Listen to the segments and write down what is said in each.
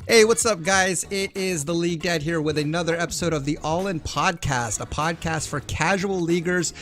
Hey, what's up, guys? It is the League Dad here with another episode of the All In Podcast, a podcast for casual leaguers.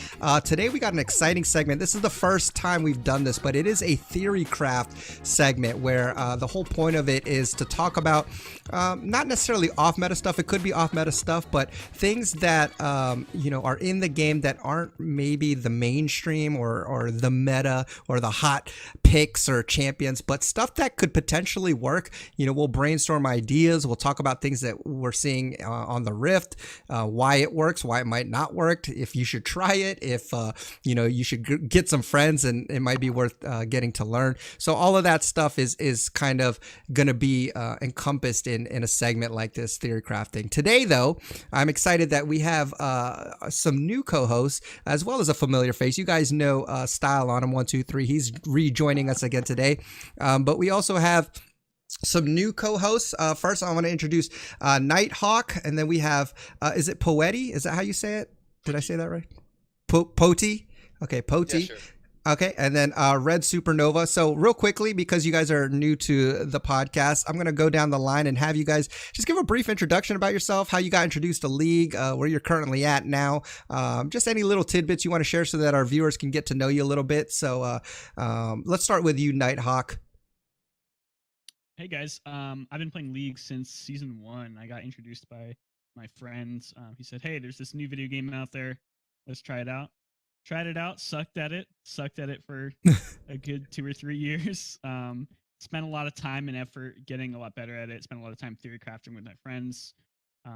Today, we got an exciting segment. This is the first time we've done this, but it is a theory craft segment where the whole point of it is to talk about not necessarily off-meta stuff. It could be off-meta stuff, but things that are in the game that aren't maybe the mainstream or the meta or the hot picks or champions, but stuff that could potentially work. We'll brainstorm ideas. We'll talk about things that we're seeing on the Rift, why it works, why it might not work, if you should try it, if you should get some friends and it might be worth getting to learn. So all of that stuff is kind of going to be encompassed in a segment like this, theory crafting. Today, though, I'm excited that we have some new co-hosts as well as a familiar face. You guys know Style on him 123. He's rejoining us again today, but we also have some new co-hosts. First, I want to introduce Nighthawk, and then we have, is it Poeti? Is that how you say it? Did I say that right? Poti? Okay, Poti. Yeah, sure. Okay, and then Red Supernova. So real quickly, because you guys are new to the podcast, I'm going to go down the line and have you guys just give a brief introduction about yourself, how you got introduced to League, where you're currently at now, just any little tidbits you want to share so that our viewers can get to know you a little bit. So let's start with you, Nighthawk. Hey guys, I've been playing League since season 1. I got introduced by my friends. He said, "Hey, there's this new video game out there. Let's try it out." Tried it out, sucked at it for a good 2 or 3 years. Spent a lot of time and effort getting a lot better at it. Spent a lot of time theory crafting with my friends.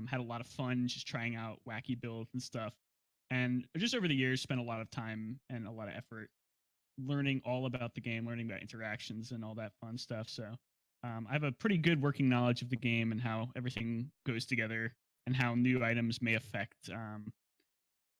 Had a lot of fun just trying out wacky builds and stuff. And just over the years, spent a lot of time and a lot of effort learning all about the game, learning about interactions and all that fun stuff. So I have a pretty good working knowledge of the game and how everything goes together and how new items may affect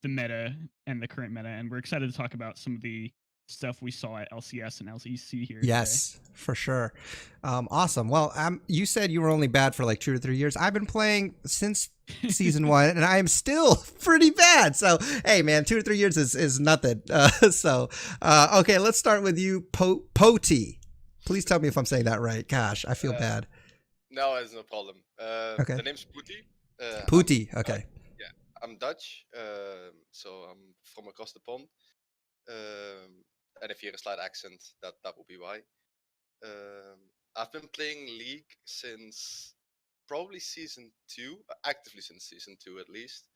the meta and the current meta. And we're excited to talk about some of the stuff we saw at LCS and LEC here. Yes, today. For sure. Awesome. Well, you said you were only bad for like 2 or 3 years. I've been playing since season 1 and I am still pretty bad. So, hey man, 2 or 3 years is nothing. Okay, let's start with you, Poti. Please tell me if I'm saying that right. Gosh, I feel bad. No, it's no problem. Okay. The name's Puti. Puti, okay. Yeah, I'm Dutch, so I'm from across the pond. And if you hear a slight accent, that will be why. I've been playing League since probably season 2, actively since season 2 at least.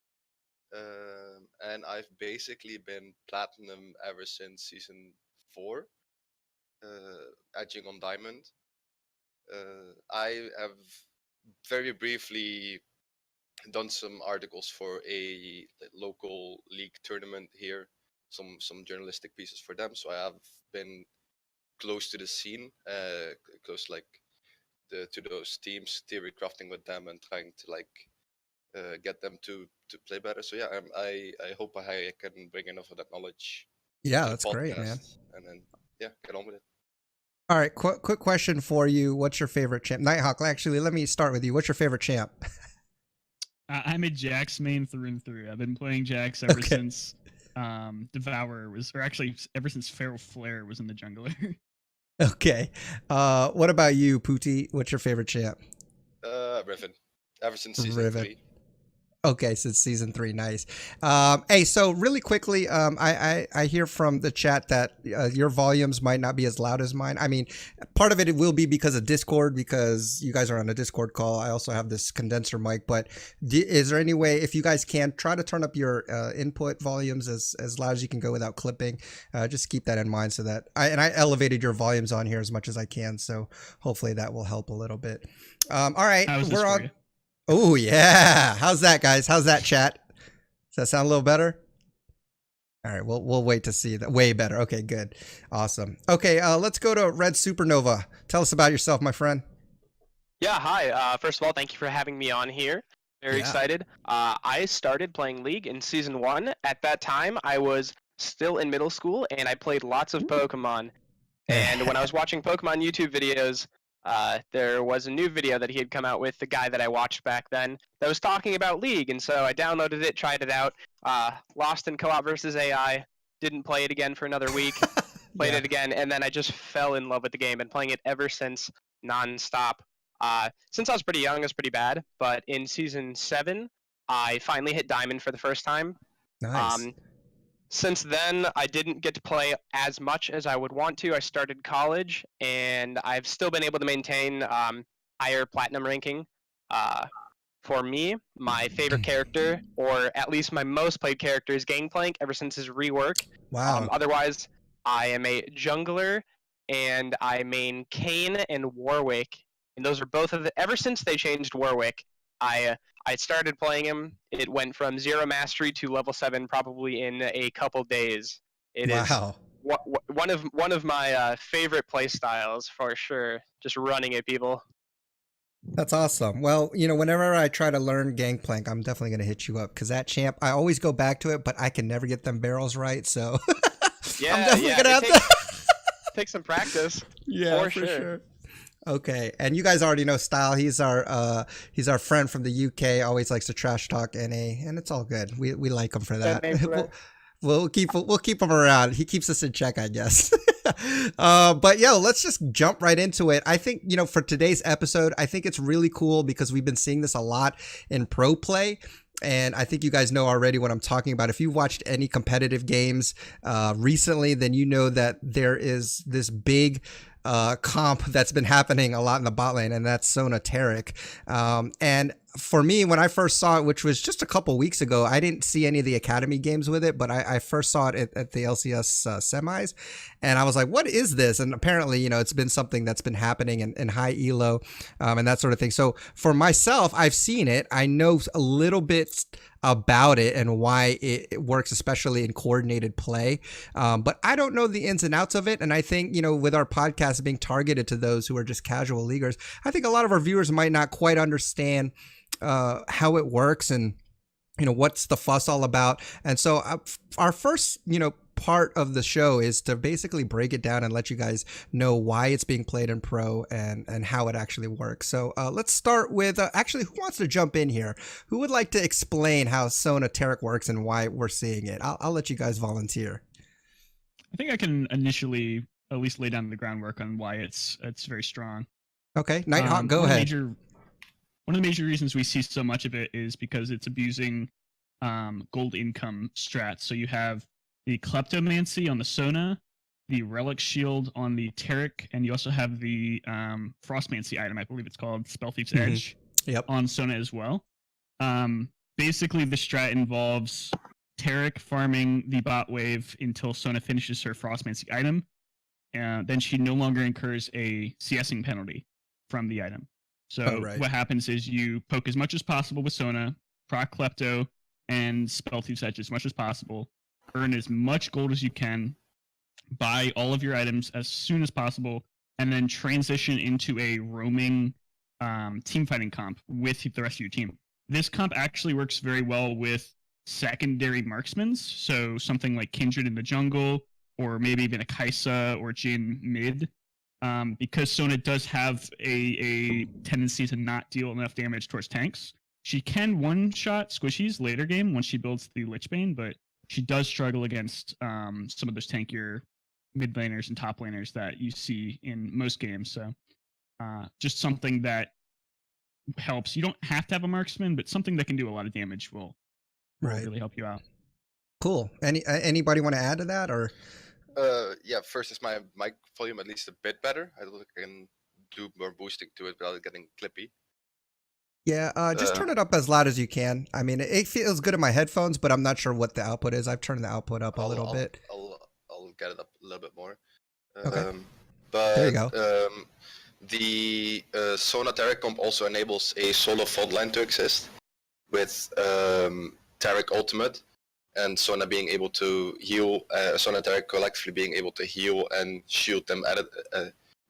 And I've basically been platinum ever since season 4. Edging on diamond. I have very briefly done some articles for a local league tournament here, some journalistic pieces for them. So I have been close to the scene, close to those teams, theory crafting with them and trying to get them to play better. So yeah, I hope I can bring enough of that knowledge. Yeah, that's great, man. And then get on with it. All right, quick question for you. What's your favorite champ? Nighthawk, actually, let me start with you. What's your favorite champ? I'm a Jax main through and through. I've been playing Jax ever since Devourer ever since Feral Flare was in the jungler. Okay. What about you, Puti? What's your favorite champ? Riven. Ever since season 3. Okay, since season 3, nice. Hey, so really quickly, I hear from the chat that your volumes might not be as loud as mine. I mean, part of it will be because of Discord, because you guys are on a Discord call. I also have this condenser mic, but is there any way, if you guys can, try to turn up your input volumes as loud as you can go without clipping? Just keep that in mind so that I elevated your volumes on here as much as I can, so hopefully that will help a little bit. All right, we're on. Oh, yeah. How's that, guys? How's that, chat? Does that sound a little better? All right, we'll wait to see that. Way better. Okay, good. Awesome. Okay, let's go to Red Supernova. Tell us about yourself, my friend. Yeah, hi. First of all, thank you for having me on here. Very excited. I started playing League in Season 1. At that time, I was still in middle school, and I played lots of Pokemon. And when I was watching Pokemon YouTube videos, there was a new video that he had come out with, the guy that I watched back then, that was talking about League, and so I downloaded it, tried it out, lost in co-op versus AI, didn't play it again for another week, played Yeah. it again, and then I just fell in love with the game, and playing it ever since, nonstop. Since I was pretty young, it was pretty bad, but in Season 7, I finally hit Diamond for the first time. Nice. Since then, I didn't get to play as much as I would want to. I started college, and I've still been able to maintain higher platinum ranking. For me, my favorite character, or at least my most played character, is Gangplank ever since his rework. Wow. Otherwise, I am a jungler, and I main Kayn and Warwick. And those are both of the. Ever since they changed Warwick, I started playing him. It went from 0 mastery to level 7 probably in a couple days. It is Wow. one of my favorite play styles for sure. Just running at people. That's awesome. Well, whenever I try to learn Gangplank, I'm definitely going to hit you up because that champ, I always go back to it, but I can never get them barrels right. So Yeah, I'm definitely yeah, going to it have takes, to. take some practice. Yeah, for sure. Okay, and you guys already know Style. He's our friend from the UK. Always likes to trash talk NA, and it's all good. We like him for that. name for that. We'll keep him around. He keeps us in check, I guess. But let's just jump right into it. I think for today's episode, I think it's really cool because we've been seeing this a lot in pro play. And I think you guys know already what I'm talking about. If you've watched any competitive games recently, then you know that there is this big comp that's been happening a lot in the bot lane, and that's Sona Taric. And for me, when I first saw it, which was just a couple weeks ago, I didn't see any of the academy games with it, but I first saw it at the LCS semis, and I was like, what is this? And apparently, it's been something that's been happening in high elo and that sort of thing. So for myself, I've seen it. I know a little bit about it and why it works, especially in coordinated play. But I don't know the ins and outs of it. And I think, with our podcast being targeted to those who are just casual leaguers, I think a lot of our viewers might not quite understand how it works and, what's the fuss all about. And so our first, part of the show is to basically break it down and let you guys know why it's being played in pro and how it actually works. So let's start with actually, who wants to jump in here? Who would like to explain how Sona Taric works and why we're seeing it? I'll let you guys volunteer. I think I can initially at least lay down the groundwork on why it's very strong. Okay, Nighthawk, go ahead. One of the major reasons we see so much of it is because it's abusing gold income strats. So you have the Kleptomancy on the Sona, the Relic Shield on the Taric, and you also have the Frostmancy item, I believe it's called, Spell Thief's Edge, on Sona as well. Basically, the strat involves Taric farming the bot wave until Sona finishes her Frostmancy item. Then she no longer incurs a CSing penalty from the item. So what happens is you poke as much as possible with Sona, proc Klepto, and Spell Thief's Edge as much as possible, earn as much gold as you can, buy all of your items as soon as possible, and then transition into a roaming team fighting comp with the rest of your team. This comp actually works very well with secondary marksmans, so something like Kindred in the jungle, or maybe even a Kaisa or Jhin mid. Because Sona does have a tendency to not deal enough damage towards tanks. She can one-shot squishies later game once she builds the Lich Bane, but she does struggle against some of those tankier mid laners and top laners that you see in most games. So just something that helps. You don't have to have a marksman, but something that can do a lot of damage will really help you out. Cool. Anybody want to add to that, or? First is my mic volume at least a bit better. I don't think I can do more boosting to it without it getting clippy. Yeah, just turn it up as loud as you can. I mean, it feels good in my headphones, but I'm not sure what the output is. I've turned the output up a little bit. I'll get it up a little bit more. Okay. But there you go. The Sona Taric comp also enables a solo front line to exist with Taric Ultimate. And Sona being able to heal, Sona Taric collectively being able to heal and shield them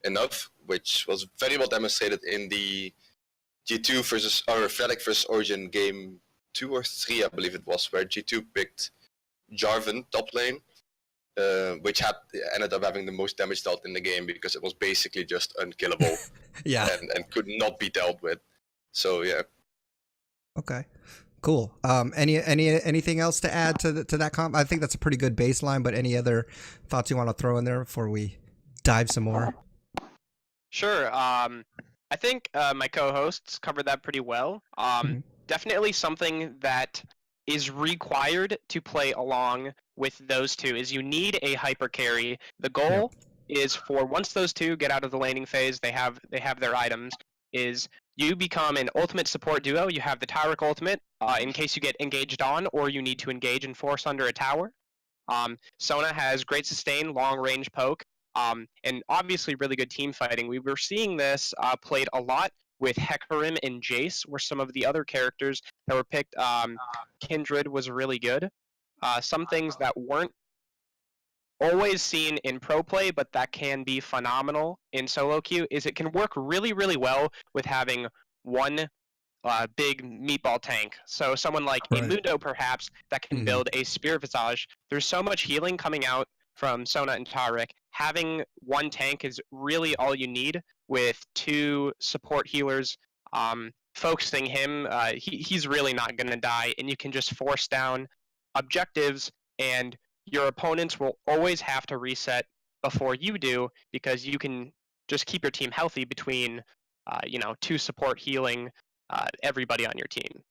enough, which was very well demonstrated in the G2 versus Fnatic versus Origin game 2 or 3, I believe it was, where G2 picked Jarvan top lane, which ended up having the most damage dealt in the game because it was basically just unkillable Yeah. and could not be dealt with. So yeah. Okay. Cool. Anything else to add to that comp? I think that's a pretty good baseline, but any other thoughts you want to throw in there before we dive some more? Sure. I think my co-hosts covered that pretty well. Mhm. Definitely something that is required to play along with those two is you need a hyper carry. The goal is for once those two get out of the laning phase, they have their items, is you become an ultimate support duo. You have the Taric ultimate in case you get engaged on or you need to engage and force under a tower. Sona has great sustain, long range poke, and obviously really good team fighting. We were seeing this played a lot with Hecarim and Jace were some of the other characters that were picked. Kindred was really good. Some things that weren't always seen in pro play, but that can be phenomenal in solo queue, is it can work really, really well with having one big meatball tank. So someone like Right. Mundo, perhaps, that can build a Spirit Visage. There's so much healing coming out from Sona and Taric. Having one tank is really all you need with two support healers focusing him. He's really not going to die, and you can just force down objectives, and your opponents will always have to reset before you do, because you can just keep your team healthy between, two support healing everybody on your team.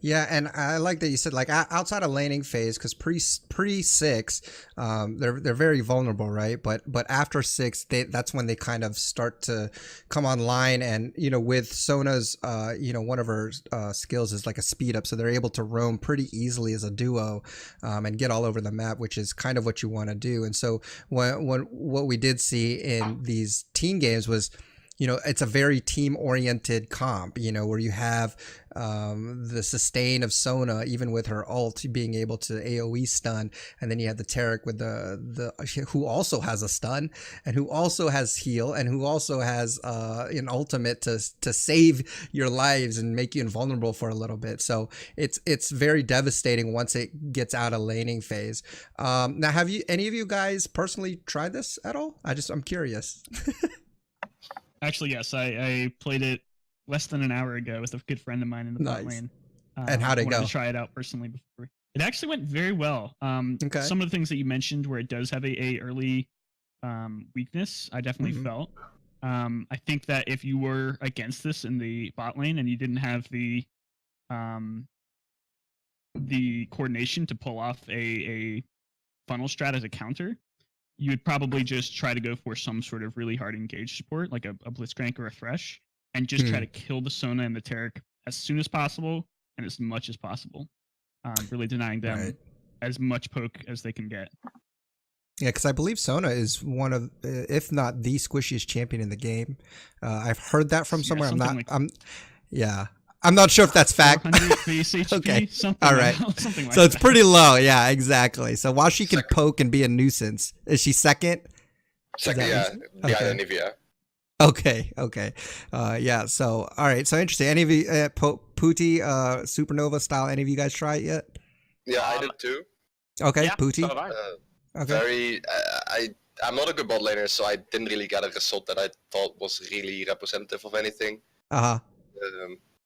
Yeah, and I like that you said like outside of laning phase, because pre 6, they're very vulnerable, right? But after 6, that's when they kind of start to come online, and with Sona's, one of her skills is like a speed up, so they're able to roam pretty easily as a duo, and get all over the map, which is kind of what you want to do. And so what we did see in these team games was, it's a very team-oriented comp, where you have the sustain of Sona, even with her ult being able to AoE stun, and then you have the Taric with the who also has a stun, and who also has heal, and who also has an ultimate to save your lives and make you invulnerable for a little bit. So it's very devastating once it gets out of laning phase. Now, have any of you guys personally tried this at all? I'm curious. Actually, yes, I played it less than an hour ago with a good friend of mine in the bot lane. And how'd it wanted go? To try it out personally before. It actually went very well. Okay. Some of the things that you mentioned, where it does have a early weakness, I definitely felt. I think that if you were against this in the bot lane and you didn't have the coordination to pull off a funnel strat as a counter, you would probably just try to go for some sort of really hard engage support, like a Blitzcrank or a Thresh, and just try to kill the Sona and the Taric as soon as possible and as much as possible, really denying them as much poke as they can get. Yeah, because I believe Sona is one of, if not the squishiest champion in the game. I've heard that from somewhere. I'm not sure if that's fact. 400 base HP, Okay. Something All right. Something like So it's that. pretty low. Yeah, exactly. So while she can poke and be a nuisance, is she second? Second, yeah. Behind Anivia. Okay. Yeah. So, all right. So interesting. Any of you, Pooty, Supernova style, any of you guys try it yet? Yeah, I did too. Okay, Yeah, Pooty. so have I. Okay. I'm not a good bot laner, so I didn't really get a result that I thought was really representative of anything. Uh-huh.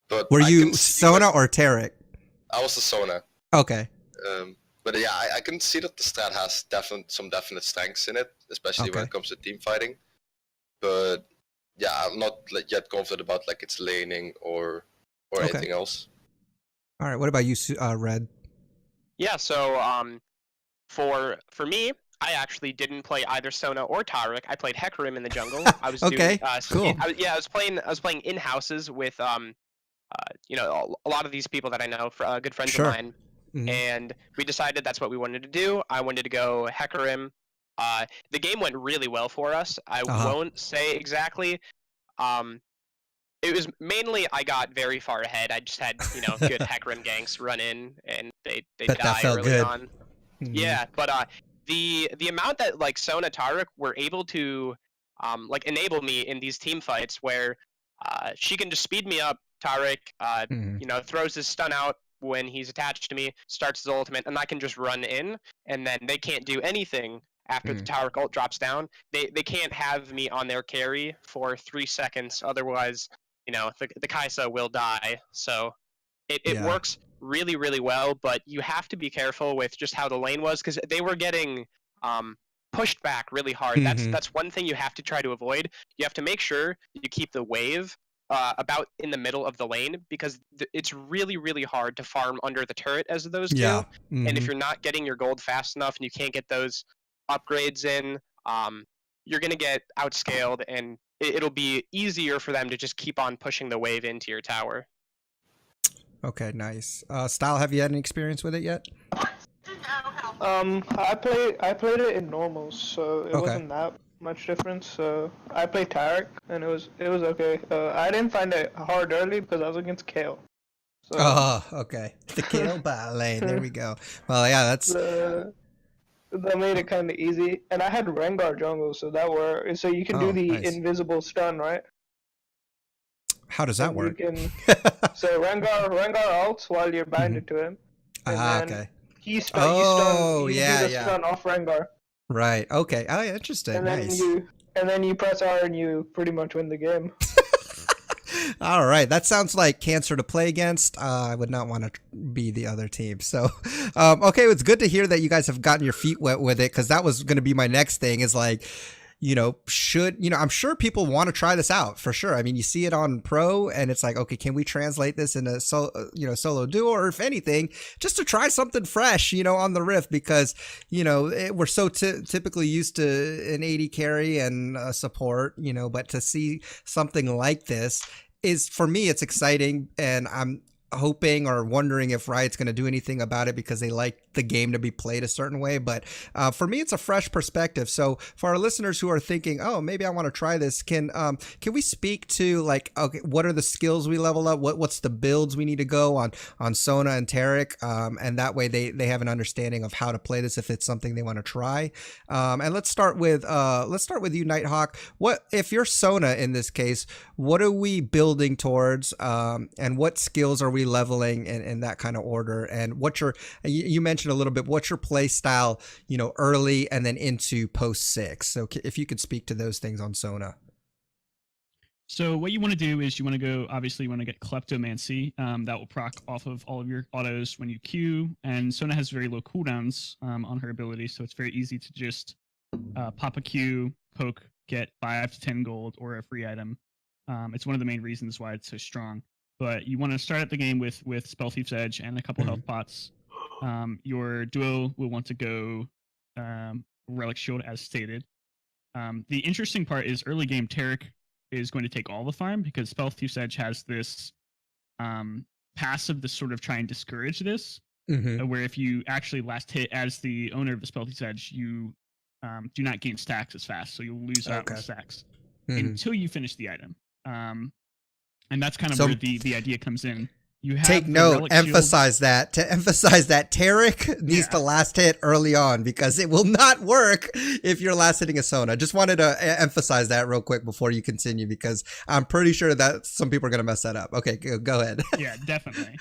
But Were you Sona or Taric? I was the Sona. Okay. But yeah, I can see that the strat has some definite strengths in it, especially when it comes to team fighting. But yeah, I'm not yet confident about like its laning or anything else. All right. What about you, Red? Yeah, so for me, I actually didn't play either Sona or Taric. I played Hecarim in the jungle. I was Okay, doing, cool. I was playing in houses with a lot of these people that I know, good friends Sure. of mine, and we decided that's what we wanted to do. I wanted to go Hecarim. The game went really well for us. I won't say exactly. It was mainly I got very far ahead. I just had good Hecarim ganks run in and they die early on. Yeah, but the amount that like Sona Taric were able to enable me in these team fights where she can just speed me up. Taric throws his stun out when he's attached to me, starts his ultimate, and I can just run in, and then they can't do anything after the Taric ult drops down. They can't have me on their carry for 3 seconds, otherwise, the Kaisa will die. So it works really, really well, but you have to be careful with just how the lane was, because they were getting pushed back really hard. That's one thing you have to try to avoid. You have to make sure you keep the wave about in the middle of the lane, because it's really, really hard to farm under the turret as those two. And if you're not getting your gold fast enough and you can't get those upgrades in, you're going to get outscaled, and it'll be easier for them to just keep on pushing the wave into your tower. Okay, nice. Style, have you had any experience with it yet? I played it in normals, so it wasn't that much difference. So I played Taric, and it was okay. I didn't find it hard early because I was against Kale. So, okay. The Kale bot lane. There we go. Well, yeah, that's that made it kind of easy. And I had Rengar jungle, so so you can do the invisible stun, right? How does that work? So Rengar ults while you're binded to him. Okay. You do the stun off Rengar. Right. Okay. Oh, yeah, interesting. And nice. then you press R and you pretty much win the game. All right. That sounds like cancer to play against. I would not want to be the other team. So, okay. It's good to hear that you guys have gotten your feet wet with it, because that was going to be my next thing is like, I'm sure people want to try this out for sure. I mean, you see it on pro and it's like, okay, can we translate this in a solo duo, or if anything, just to try something fresh, on the Rift, because, we're so typically used to an AD carry and support, but to see something like this is, for me, it's exciting, and I'm hoping or wondering if Riot's going to do anything about it, because they like the game to be played a certain way. But for me, it's a fresh perspective. So for our listeners who are thinking, oh, maybe I want to try this, can we speak to, like, okay, what are the skills we level up? What's the builds we need to go on Sona and Taric? And that way they have an understanding of how to play this if it's something they want to try. And let's start with you, Nighthawk. What if you're Sona in this case? What are we building towards? And what skills are we leveling in that kind of order? And you mentioned a little bit, what's your play style, early and then into post 6? So if you could speak to those things on Sona. So what you want to do is you want to get Kleptomancy. That will proc off of all of your autos when you Q, and Sona has very low cooldowns on her ability, so it's very easy to just pop a Q, poke, get 5 to 10 gold or a free item. It's one of the main reasons why it's so strong. But you want to start at the game with Spell Thief's Edge and a couple health pots. Your duo will want to go Relic Shield as stated. The interesting part is early game Taric is going to take all the farm, because Spell Thief's Edge has this passive to sort of try and discourage this, where if you actually last hit as the owner of the Spell Thief's Edge, you do not gain stacks as fast, so you'll lose out on stacks until you finish the item. And that's kind of where the idea comes in. You have take note, emphasize that. To emphasize that Taric needs to last hit early on, because it will not work if you're last hitting a Sona. Just wanted to emphasize that real quick before you continue, because I'm pretty sure that some people are going to mess that up. Okay, go ahead. Yeah, definitely.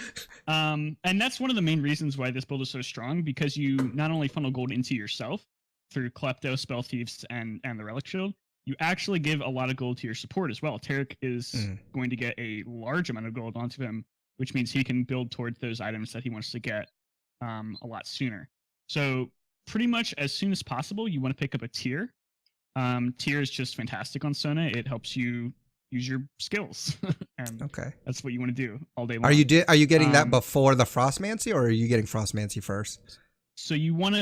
And that's one of the main reasons why this build is so strong, because you not only funnel gold into yourself through Klepto, Spell Thieves, and the Relic Shield, you actually give a lot of gold to your support as well. Taric is going to get a large amount of gold onto him, which means he can build towards those items that he wants to get a lot sooner. So pretty much as soon as possible, you want to pick up a tier. Tier is just fantastic on Sona. It helps you use your skills. And that's what you want to do all day long. Are you getting that before the Frostmancy, or are you getting Frostmancy first? So you want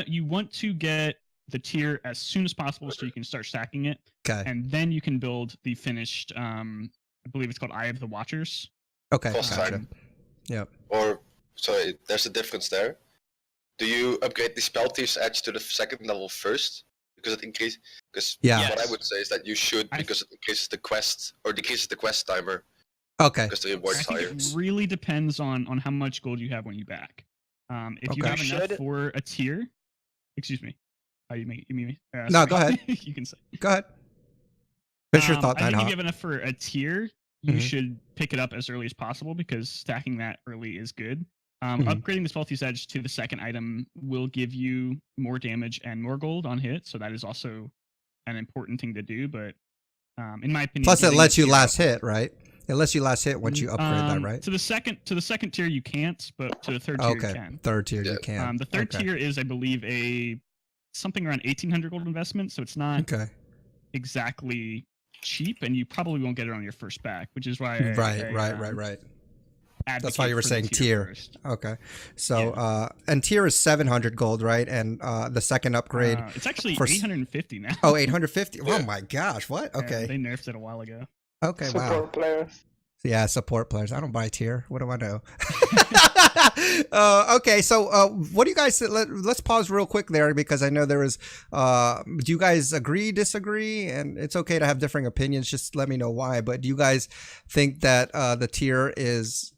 to get the tier as soon as possible, so you can start stacking it. Okay. And then you can build the finished, I believe it's called Eye of the Watchers. Okay. Gotcha. Yep. Or, sorry, there's a difference there. Do you upgrade the Spell Thief's Edge to the 2nd level first? Because it increases. Because what I would say is that you should, because it increases the quest, or decreases the quest timer. Okay. Because the reward's higher. It really depends on how much gold you have when you back. If you have enough for a tier, excuse me. You mean me? No, go ahead. You can say. Go ahead. What's your thought, I think if you have enough for a tier, you should pick it up as early as possible, because stacking that early is good. Upgrading the Stealthy's Edge to the second item will give you more damage and more gold on hit, so that is also an important thing to do. But in my opinion, Plus, it getting lets the you tier last up- hit, right? It lets you last hit once you upgrade that, right? To the second tier you can't, but to the third tier you Okay, can. third tier Yeah. you can. The third Okay. tier is, I believe, something around 1,800 gold investment, so it's not Okay. exactly cheap, and you probably won't get it on your first back, which is why Right. That's why you were saying tier. First. Okay. So, and tier is 700 gold, right? And the second upgrade. It's actually for 850 now. Oh, 850. Yeah. Oh my gosh! What? Yeah, Okay. they nerfed it a while ago. Okay. Wow. Support players. Yeah, support players. I don't buy tier. What do I know? Okay, so what do you guys? Let's pause real quick there because I know there is. Do you guys agree, disagree? And it's okay to have differing opinions. Just let me know why. But do you guys think that the tier is,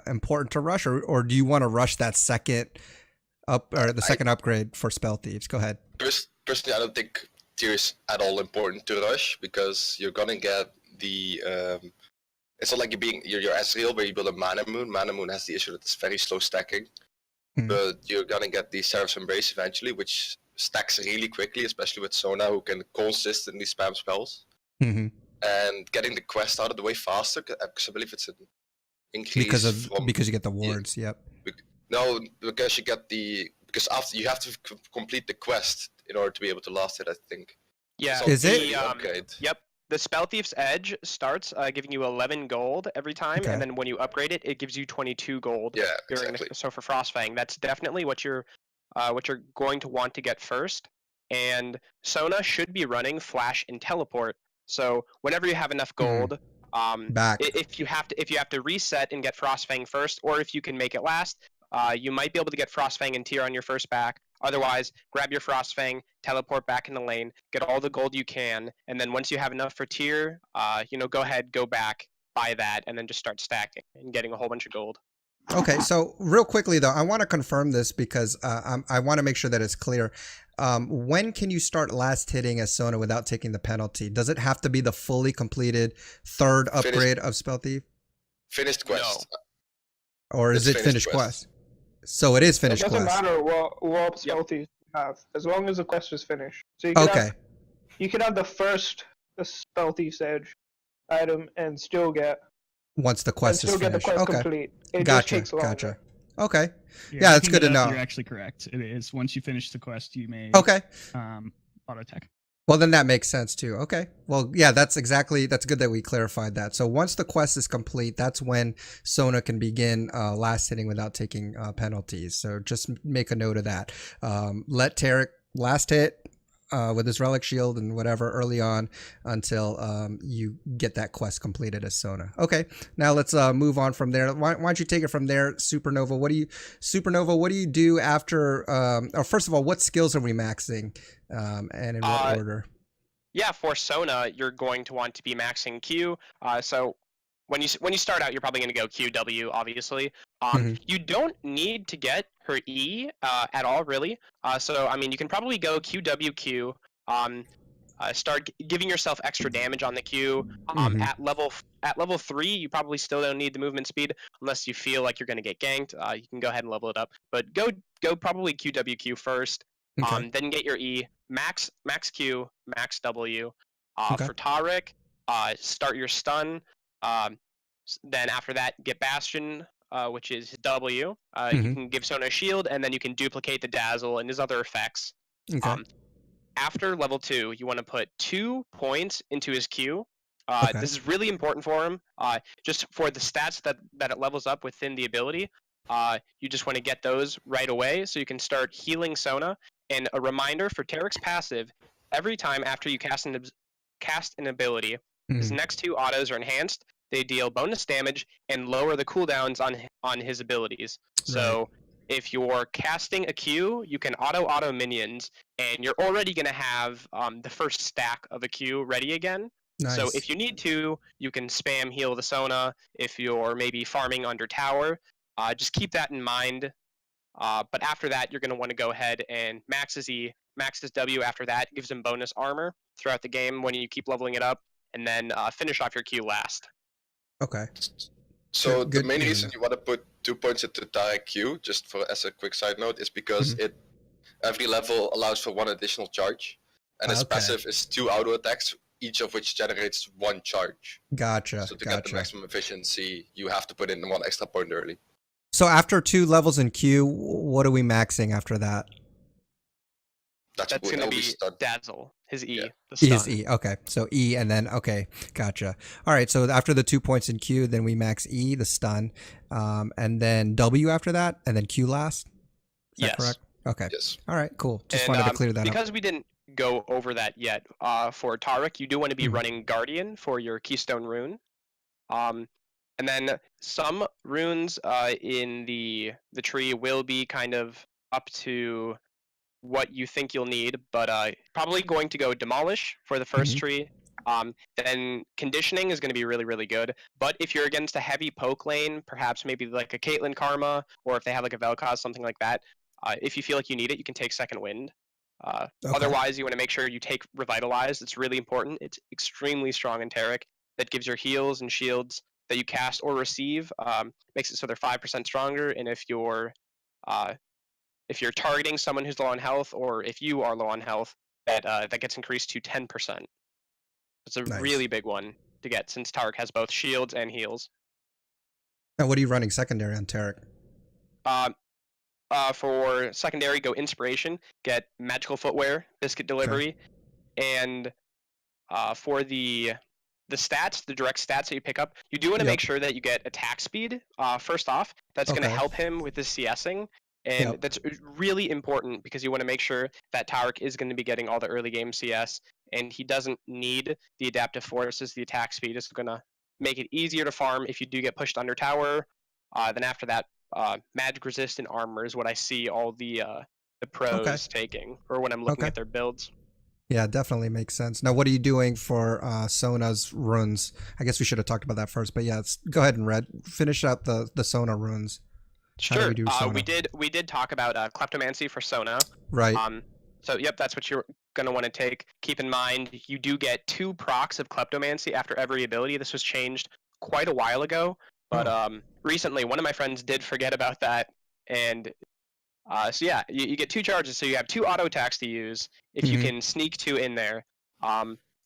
important to rush, or do you want to rush that second second upgrade for spell thieves? Go ahead. Personally, I don't think tier is at all important to rush because you're gonna get the. It's not like you're Ezreal where you build a Mana Moon. Mana Moon has the issue that it's very slow stacking. But you're gonna get the Seraph's Embrace eventually, which stacks really quickly, especially with Sona, who can consistently spam spells. Mm-hmm. And getting the quest out of the way faster, because I believe it's an increase Because you get the wards. Yep. No, because after you have to complete the quest in order to be able to last it, I think. Yeah. So Is it? the upgrade. Yep. The Spell Thief's Edge starts giving you 11 gold every time, Okay. and then when you upgrade it, it gives you 22 gold. Yeah, during exactly. so for Frostfang, that's definitely what you're going to want to get first. And Sona should be running Flash and Teleport. So whenever you have enough gold, Back. if you have to reset and get Frostfang first, or if you can make it last, you might be able to get Frostfang and tier on your first back. Otherwise, grab your Frostfang, teleport back in the lane, get all the gold you can, and then once you have enough for tier, go ahead, go back, buy that, and then just start stacking and getting a whole bunch of gold. Okay, so real quickly though, I want to confirm this because I want to make sure that it's clear. When can you start last hitting as Sona without taking the penalty? Does it have to be the fully completed third upgrade of Spell Thief? Finished quest. Or is it It's finished quest? So it is It finished doesn't quest. matter what spell thieves you have, as long as the quest is finished. So you can you can have the first spell thief's edge item and still get Once the quest is the finished. quest Okay. complete. It just Gotcha. takes longer. Gotcha. Okay. Yeah, I that's think good to that know. You're actually correct. It is once you finish the quest, you may Okay. auto attack. Well, then that makes sense too. Okay. Well, yeah, that's good that we clarified that. So once the quest is complete, that's when Sona can begin last hitting without taking penalties. So just make a note of that. Let Taric last hit with his relic shield and whatever early on until you get that quest completed as Sona. Okay. Now let's move on from there. Why don't you take it from there, Supernova? What do you do after? Or first of all, what skills are we maxing? And in what order? Yeah, for Sona, you're going to want to be maxing Q. So when you start out, you're probably going to go QW, obviously. You don't need to get her E at all, really. So I mean, you can probably go QWQ. Start giving yourself extra damage on the Q. At level 3, you probably still don't need the movement speed unless you feel like you're going to get ganked. You can go ahead and level it up, but go probably QWQ first. Okay. Then get your E, max Q, max W. Okay. For Taric, start your stun. Then after that, get Bastion, which is his W. You can give Sona a shield, and then you can duplicate the Dazzle and his other effects. Okay. After level 2, you want to put 2 points into his Q. Okay. This is really important for him, just for the stats that it levels up within the ability. You just want to get those right away so you can start healing Sona. And a reminder for Taric's passive, every time after you cast an ability, his next 2 autos are enhanced. They deal bonus damage and lower the cooldowns on his abilities. So if you're casting a Q, you can auto minions, and you're already going to have the first stack of a Q ready again. Nice. So if you need to, you can spam heal the Sona. If you're maybe farming under tower, just keep that in mind. But after that, you're going to want to go ahead and max his E, max his W. After that, gives him bonus armor throughout the game when you keep leveling it up, and then finish off your Q last. Okay. So the Good. main Good to reason know. you want to put 2 points into Taric Q, just for as a quick side note, is because every level allows for 1 additional charge, and its Okay. passive is 2 auto attacks, each of which generates 1 charge. Gotcha. So to get the maximum efficiency, you have to put in 1 extra point early. So after 2 levels in Q, what are we maxing after that? That's going to be Dazzle, his E, Yeah. the stun. His E. Okay. So E and then, okay. Gotcha. All right. So after the 2 points in Q, then we max E, the stun, and then W after that, and then Q last. Is that correct? Okay. Yes. All right. Cool. Just wanted to clear that up. Because we didn't go over that yet, for Taric, you do want to be running Guardian for your Keystone rune. And then some runes in the tree will be kind of up to what you think you'll need, but probably going to go Demolish for the first tree. Then Conditioning is going to be really, really good. But if you're against a heavy poke lane, perhaps maybe like a Caitlyn Karma, or if they have like a Vel'Koz, something like that, if you feel like you need it, you can take Second Wind. Otherwise, you want to make sure you take Revitalize. It's really important. It's extremely strong in Taric. That gives your heals and shields that you cast or receive, makes it so they're 5% stronger. And if you're targeting someone who's low on health, or if you are low on health, that gets increased to 10%. It's a really big one to get, since Taric has both shields and heals. Now, what are you running secondary on Taric? For secondary, go Inspiration, get Magical Footwear, Biscuit Delivery, and for the stats, the direct stats that you pick up, you do want to make sure that you get attack speed. First off, that's going to help him with his CSing, and that's really important because you want to make sure that Taric is going to be getting all the early game CS, and he doesn't need the adaptive forces. The attack speed is going to make it easier to farm if you do get pushed under tower. Then after that, magic resistant armor is what I see all the pros taking, or when I'm looking at their builds. Yeah, definitely makes sense. Now, what are you doing for Sona's runes? I guess we should have talked about that first, but yeah, go ahead and finish up the Sona runes. Sure. We did talk about Kleptomancy for Sona. Right. So yep, that's what you're gonna want to take. Keep in mind, you do get 2 procs of Kleptomancy after every ability. This was changed quite a while ago, but recently one of my friends did forget about that, and so yeah, you get 2 charges, so you have 2 auto attacks to use if you can sneak 2 in there.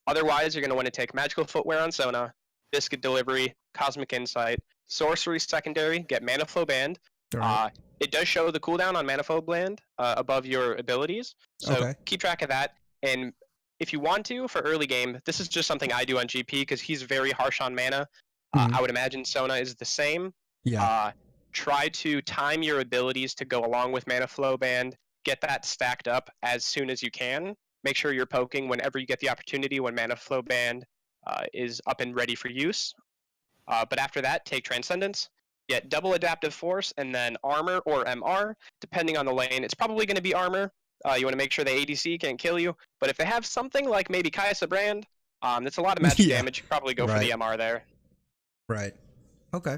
Otherwise, you're going to want to take Magical Footwear on Sona, Biscuit Delivery, Cosmic Insight, Sorcery secondary, get Mana Flow Band. It does show the cooldown on Mana Flow Band above your abilities, so keep track of that. And if you want to, for early game, this is just something I do on GP because he's very harsh on mana. I would imagine Sona is the same. Yeah. Try to time your abilities to go along with Mana Flow Band. Get that stacked up as soon as you can. Make sure you're poking whenever you get the opportunity when Mana Flow Band is up and ready for use. But after that, take Transcendence, get double Adaptive Force, and then Armor or MR. Depending on the lane, it's probably going to be Armor. You want to make sure the ADC can't kill you. But if they have something like maybe Kai'Sa Brand, that's a lot of magic damage. You probably go for the MR there. Right. Okay.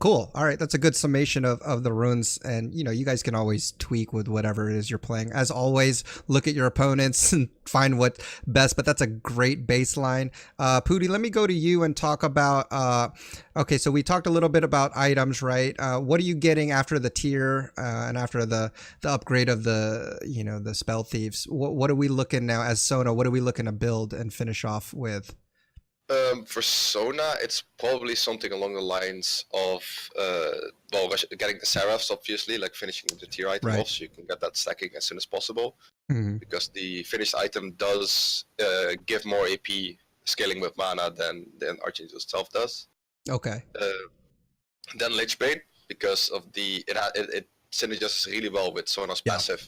Cool. All right. That's a good summation of the runes. And, you guys can always tweak with whatever it is you're playing. As always, look at your opponents and find what best. But that's a great baseline. Pooty, let me go to you and talk about, okay, so we talked a little bit about items, right? What are you getting after the tier and after the upgrade of the, the Spell Thieves? What are we looking now as Sona? What are we looking to build and finish off with? For Sona, it's probably something along the lines of getting the Seraphs, obviously, like finishing the tier item off, so you can get that stacking as soon as possible. Because the finished item does give more AP scaling with mana than Archangel itself does. Okay. Then Lichbane, because of it synergizes really well with Sona's passive.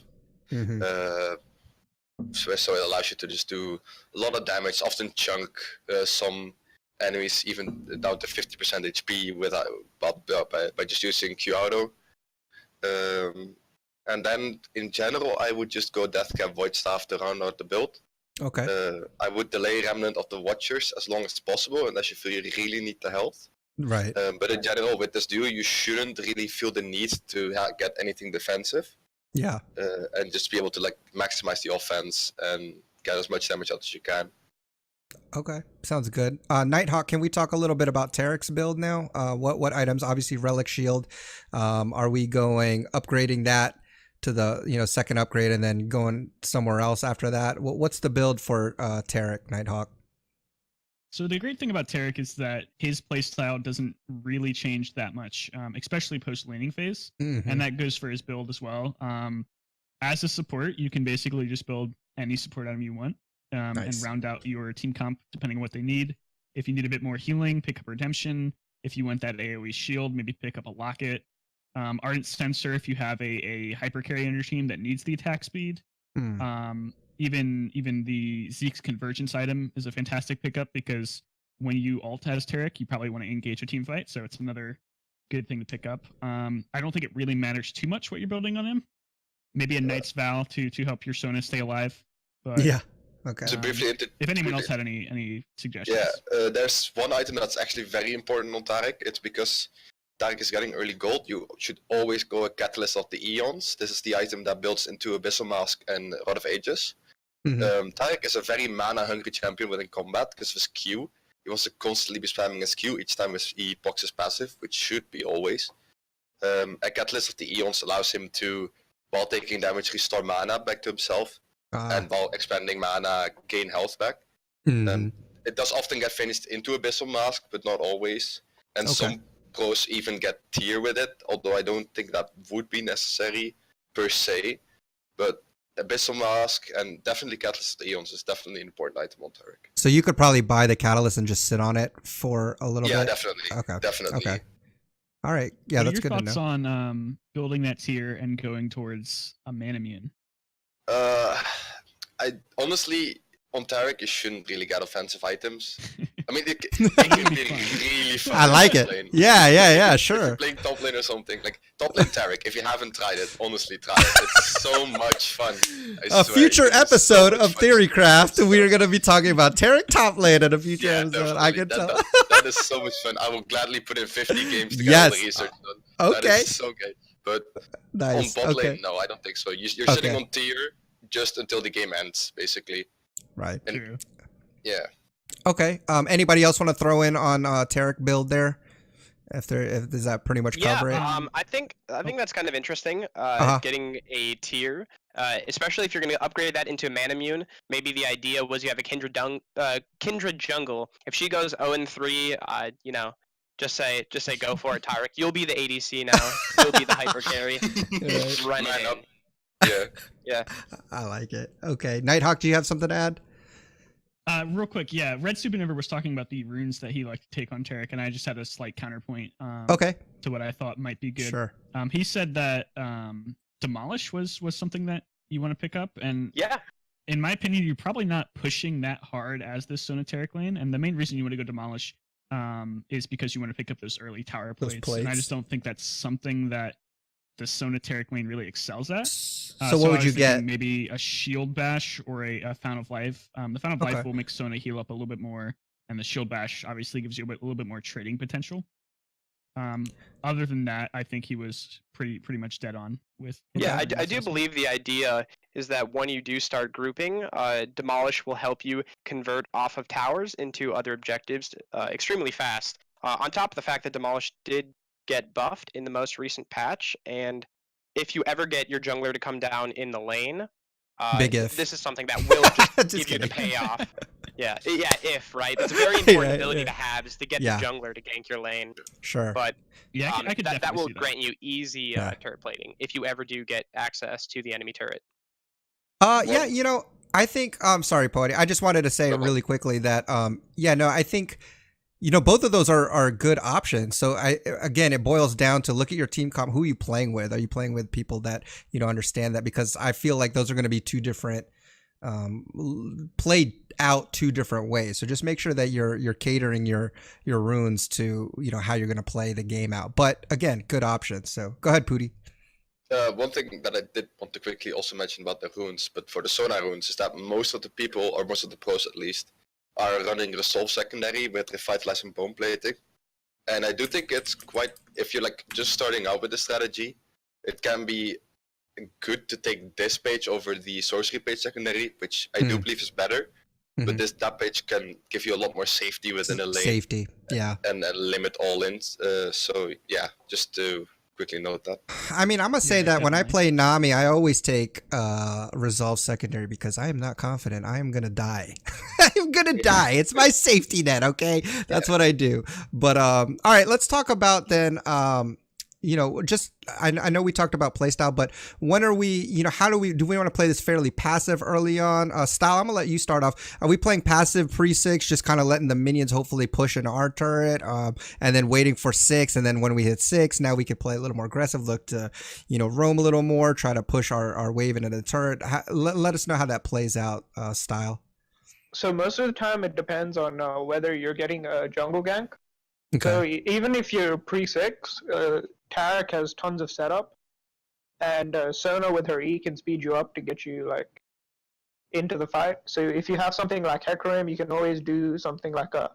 So it allows you to just do a lot of damage, often chunk some enemies even down to 50% HP by just using Q auto. And then in general, I would just go Deathcap Void Staff to round out the build. Okay. I would delay Remnant of the Watchers as long as possible, unless you feel you really need the health. Right. But in general, with this duo, you shouldn't really feel the need to get anything defensive. Yeah. And just be able to maximize the offense and get as much damage out as you can. Okay, sounds good. Nighthawk, can we talk a little bit about Taric's build now? What items? Obviously, Relic Shield. Are we going upgrading that to the second upgrade and then going somewhere else after that? What's the build for Taric, Nighthawk? So the great thing about Taric is that his playstyle doesn't really change that much, especially post laning phase, and that goes for his build as well. As a support, you can basically just build any support item you want, and round out your team comp depending on what they need. If you need a bit more healing, pick up Redemption. If you want that AoE shield, maybe pick up a Locket. Ardent Sensor if you have a hyper carry on your team that needs the attack speed. Even the Zeke's Convergence item is a fantastic pickup because when you ult as Taric, you probably want to engage a team fight, so it's another good thing to pick up. I don't think it really matters too much what you're building on him. Maybe a Knight's Vow to help your Sona stay alive. But, yeah. Okay. So if anyone else had any suggestions. Yeah, there's one item that's actually very important on Taric. It's because Taric is getting early gold. You should always go a Catalyst of the Eons. This is the item that builds into Abyssal Mask and Rod of Ages. Taric is a very mana-hungry champion within combat because of his Q. He wants to constantly be spamming his Q each time he procs his passive, which should be always. A Catalyst of the Eons allows him to, while taking damage, restore mana back to himself, and while expanding mana, gain health back. It does often get finished into Abyssal Mask, but not always. And some pros even get tier with it, although I don't think that would be necessary per se. But Abyssal Mask and definitely Catalyst of the Eons is definitely an important item on Taric. So you could probably buy the Catalyst and just sit on it for a little bit? Yeah, definitely. Okay. Definitely. Okay. All right. Yeah, What that's are good your to know. thoughts on building that tier and going towards a Manamune? I honestly, on Taric, you shouldn't really get offensive items. I mean, it can be really fun. I like it. Lane. Yeah, If sure. you're playing top lane or something, like top lane Taric, if you haven't tried it, honestly try it. It's so much fun. A future episode of Theorycraft, we are going to be talking about Taric top lane in a future episode. I can tell. That is so much fun. I will gladly put in 50 games to get all the research done. Okay. That is so great. But Nice. on bot lane, no, I don't think so. You're sitting on tier just until the game ends, basically. Right. And, True. yeah. Okay. Anybody else want to throw in on Taric build there? Does that pretty much cover it? I think that's kind of interesting. Getting a tier, especially if you're going to upgrade that into Manamune. Maybe the idea was you have a Kindred jungle. If she goes 0-3, just say go for it, Taric. You'll be the ADC now. You'll be the hyper carry. Run it in. Yeah. I like it. Okay. Nighthawk, do you have something to add? Real quick, yeah. Red Supernova was talking about the runes that he liked to take on Taric, and I just had a slight counterpoint to what I thought might be good. Sure. He said that Demolish was something that you want to pick up, and in my opinion, you're probably not pushing that hard as this Sona Taric lane, and the main reason you want to go Demolish is because you want to pick up those early tower plates, and I just don't think that's something that the Sona Taric lane really excels at. So what would you get? Maybe a Shield Bash or a Fountain of Life. The Fountain of Life will make Sona heal up a little bit more, and the Shield Bash obviously gives you a little bit more trading potential. Other than that, I think he was pretty much dead on with. Yeah, I do believe the idea is that when you do start grouping, Demolish will help you convert off of towers into other objectives extremely fast. On top of the fact that Demolish did get buffed in the most recent patch, and if you ever get your jungler to come down in the lane, this is something that will just give you the payoff. Right? It's a very important ability to have, is to get the jungler to gank your lane. Sure. But I could that will see grant you easy turret plating if you ever do get access to the enemy turret. I think sorry, Poety. I just wanted to say really quickly that I think both of those are good options. So again, it boils down to look at your team comp. Who are you playing with? Are you playing with people that understand that? Because I feel like those are going to be two different, played out two different ways. So just make sure that you're catering your runes to how you're going to play the game out. But again, good options. So go ahead, Pooty. One thing that I did want to quickly also mention about the runes, but for the Sona runes, is that most of the people, or most of the pros at least, are running Resolve secondary with Revitalize and Bone Plating. And I do think it's quite, if you're just starting out with the strategy, it can be good to take this page over the sorcery page secondary, which I do believe is better. But that page can give you a lot more safety within a lane. Safety, yeah. And limit all ins. So yeah, just to quickly note that. I mean, I'm gonna say that when I definitely. play Nami, I always take resolve secondary because I am not confident. I am gonna die. I am gonna die. It's my safety net. Okay, that's what I do. But all right, let's talk about then. You know, just I know we talked about playstyle, but when are we? You know, how do we want to play this fairly passive early on? Style, I'm gonna let you start off. Are we playing passive pre-6, just kind of letting the minions hopefully push into our turret, and then waiting for 6, and then when we hit 6, now we can play a little more aggressive, look to, you know, roam a little more, try to push our wave into the turret. Let us know how that plays out, Style. So most of the time it depends on whether you're getting a jungle gank. Okay. So even if you're pre-6, Taric has tons of setup, and Sona with her E can speed you up to get you like into the fight. So if you have something like Hecarim, you can always do something like a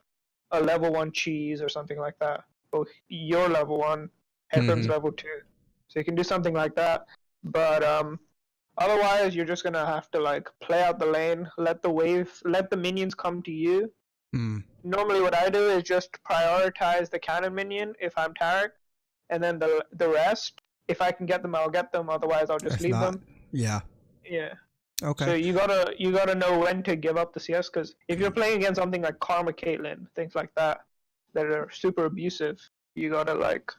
level 1 cheese or something like that. Or your level 1, Hecarim's level 2. So you can do something like that. But otherwise, you're just gonna have to like play out the lane, let the minions come to you. Normally what I do is just prioritize the cannon minion if I'm Taric, and then the rest, if I can get them, I'll get them. Otherwise, I'll just leave them. Yeah. Yeah. Okay. So you gotta know when to give up the CS, because if you're playing against something like Karma Caitlyn, things like that are super abusive, you gotta like,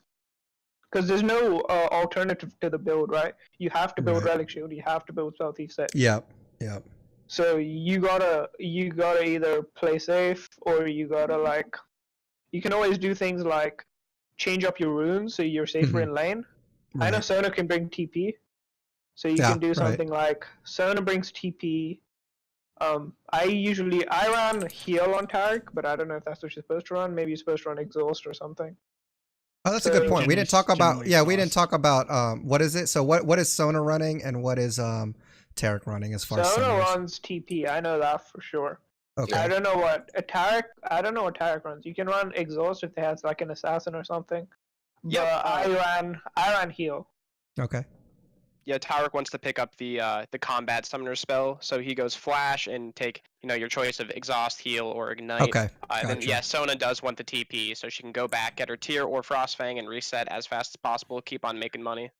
because there's no alternative to the build, right? You have to build Relic Shield, you have to build Stealthy Set. Yep. So you gotta either play safe, or you gotta like, you can always do things like change up your runes so you're safer in lane. I know Sona can bring TP, so you can do something like Sona brings TP. I run heal on Taric, but I don't know if that's what you're supposed to run. Maybe you're supposed to run exhaust or something. Oh, that's a good point. We didn't talk about we didn't talk about what is it? So what is Sona running, and what is Taric running as far as Sona runs TP. I know that for sure. Okay. I don't know what Taric runs. You can run exhaust if they have like an assassin or something. Yep. But I ran heal. Okay. Yeah, Taric wants to pick up the combat summoner spell, so he goes flash and take your choice of exhaust, heal, or ignite. Okay. Then yeah, Sona does want the TP, so she can go back, get her tier or Frostfang, and reset as fast as possible. Keep on making money.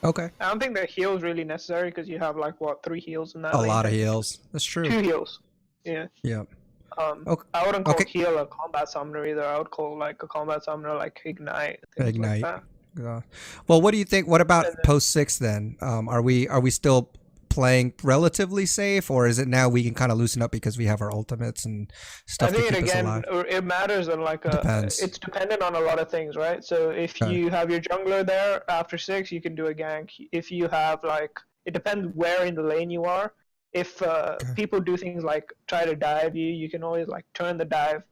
Okay. I don't think the heal is really necessary because you have like 3 heals in that. A lot of heals. That's true. 2 heals. Yeah. Yep. Okay. I wouldn't call heal a combat summoner either. I would call like a combat summoner like ignite. Ignite. Like that. Well, what do you think? What about post 6 then? Are we still playing relatively safe, or is it now we can kind of loosen up because we have our ultimates and stuff? I think to keep us alive? It matters on like it's dependent on a lot of things, right? So if you have your jungler there after 6, you can do a gank. If you have like, it depends where in the lane you are. If people do things like try to dive you, you can always like turn the dive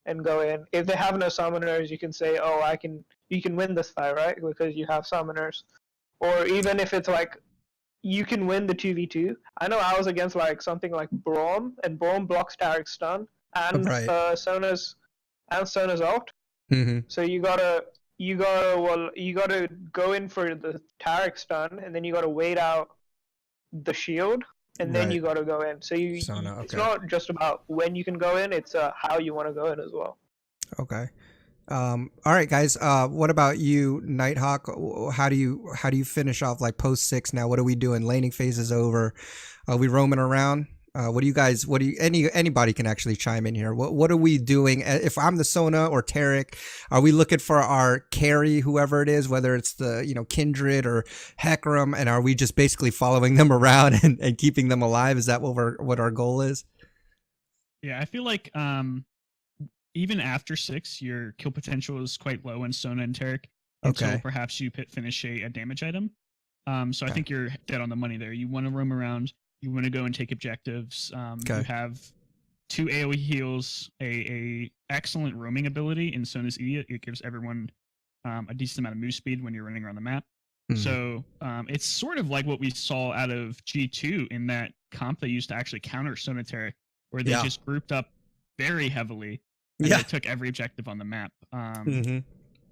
and go in. If they have no summoners, you can say, oh, you can win this fight, right? Because you have summoners. Or even if it's like, you can win the 2v2. I know I was against like something like Braum, and Braum blocks Taric's stun and Sona's ult. So you gotta go in for the Taric stun, and then you gotta wait out the shield, and then you gotta go in. So it's not just about when you can go in; it's how you want to go in as well. Okay. All right, guys. What about you, Nighthawk? How do you finish off like post 6 now? What are we doing? Laning phase is over. Are we roaming around? Anybody can actually chime in here. What are we doing? If I'm the Sona or Taric, are we looking for our carry, whoever it is, whether it's the Kindred or Hecarim, and are we just basically following them around and keeping them alive? Is that what our goal is? Yeah, I feel like even after 6, your kill potential is quite low in Sona and Taric until perhaps you finish a damage item. So I think you're dead on the money there. You want to roam around. You want to go and take objectives. You have 2 AoE heals, a excellent roaming ability in Sona's E. It gives everyone a decent amount of move speed when you're running around the map. So it's sort of like what we saw out of G2 in that comp they used to actually counter Sona Taric, where they just grouped up very heavily. And they took every objective on the map.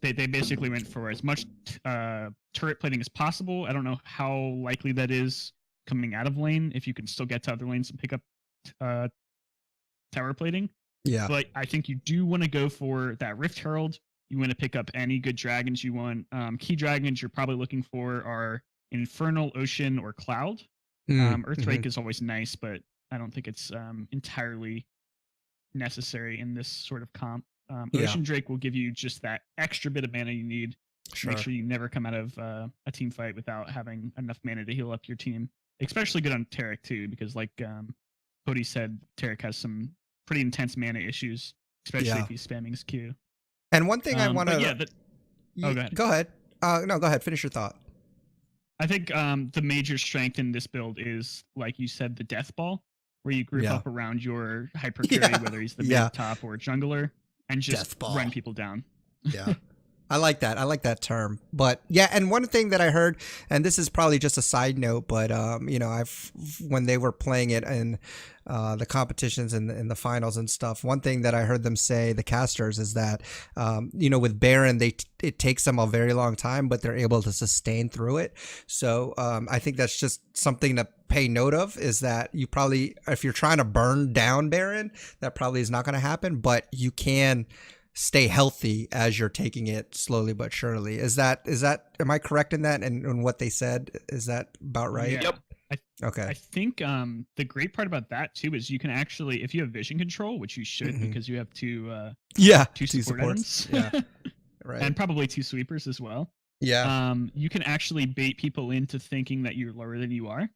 They basically went for as much turret plating as possible. I don't know how likely that is coming out of lane, if you can still get to other lanes and pick up tower plating. Yeah. But I think you do want to go for that Rift Herald. You want to pick up any good dragons you want. Key dragons you're probably looking for are Infernal, Ocean, or Cloud. Earthquake is always nice, but I don't think it's entirely necessary in this sort of comp. Ocean Drake will give you just that extra bit of mana you need. Sure. Make sure you never come out of a team fight without having enough mana to heal up your team. Especially good on Taric too, because like Cody said, Taric has some pretty intense mana issues, especially if he's spamming his Q. And one thing I want to... go ahead. Go ahead. No, go ahead. Finish your thought. I think the major strength in this build is, like you said, the Death Ball, where you group up around your hyper carry, whether he's the mid, top, or jungler, and just run people down. Yeah. I like that. I like that term. But yeah, and one thing that I heard, and this is probably just a side note, but you know, when they were playing it in the competitions and in the finals and stuff, one thing that I heard them say, the casters, is that you know, with Baron, it takes them a very long time, but they're able to sustain through it. So I think that's just something to pay note of, is that you probably, if you're trying to burn down Baron, that probably is not going to happen, but you can stay healthy as you're taking it slowly but surely. Is that am I correct in that, and what they said, is that about right? Yeah. Yep. Okay. I think the great part about that too is you can actually, if you have vision control, which you should because you have two support items. Yeah. Right. And probably 2 sweepers as well. Yeah. You can actually bait people into thinking that you're lower than you are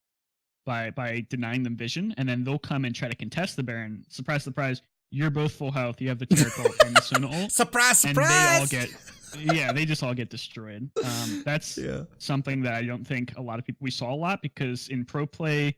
by denying them vision, and then they'll come and try to contest the Baron. Surprise, surprise. You're both full health. You have the Taric ult and the Sona ult. Surprise, surprise! And they just all get destroyed. That's something that I don't think a lot of people, we saw a lot, because in pro play,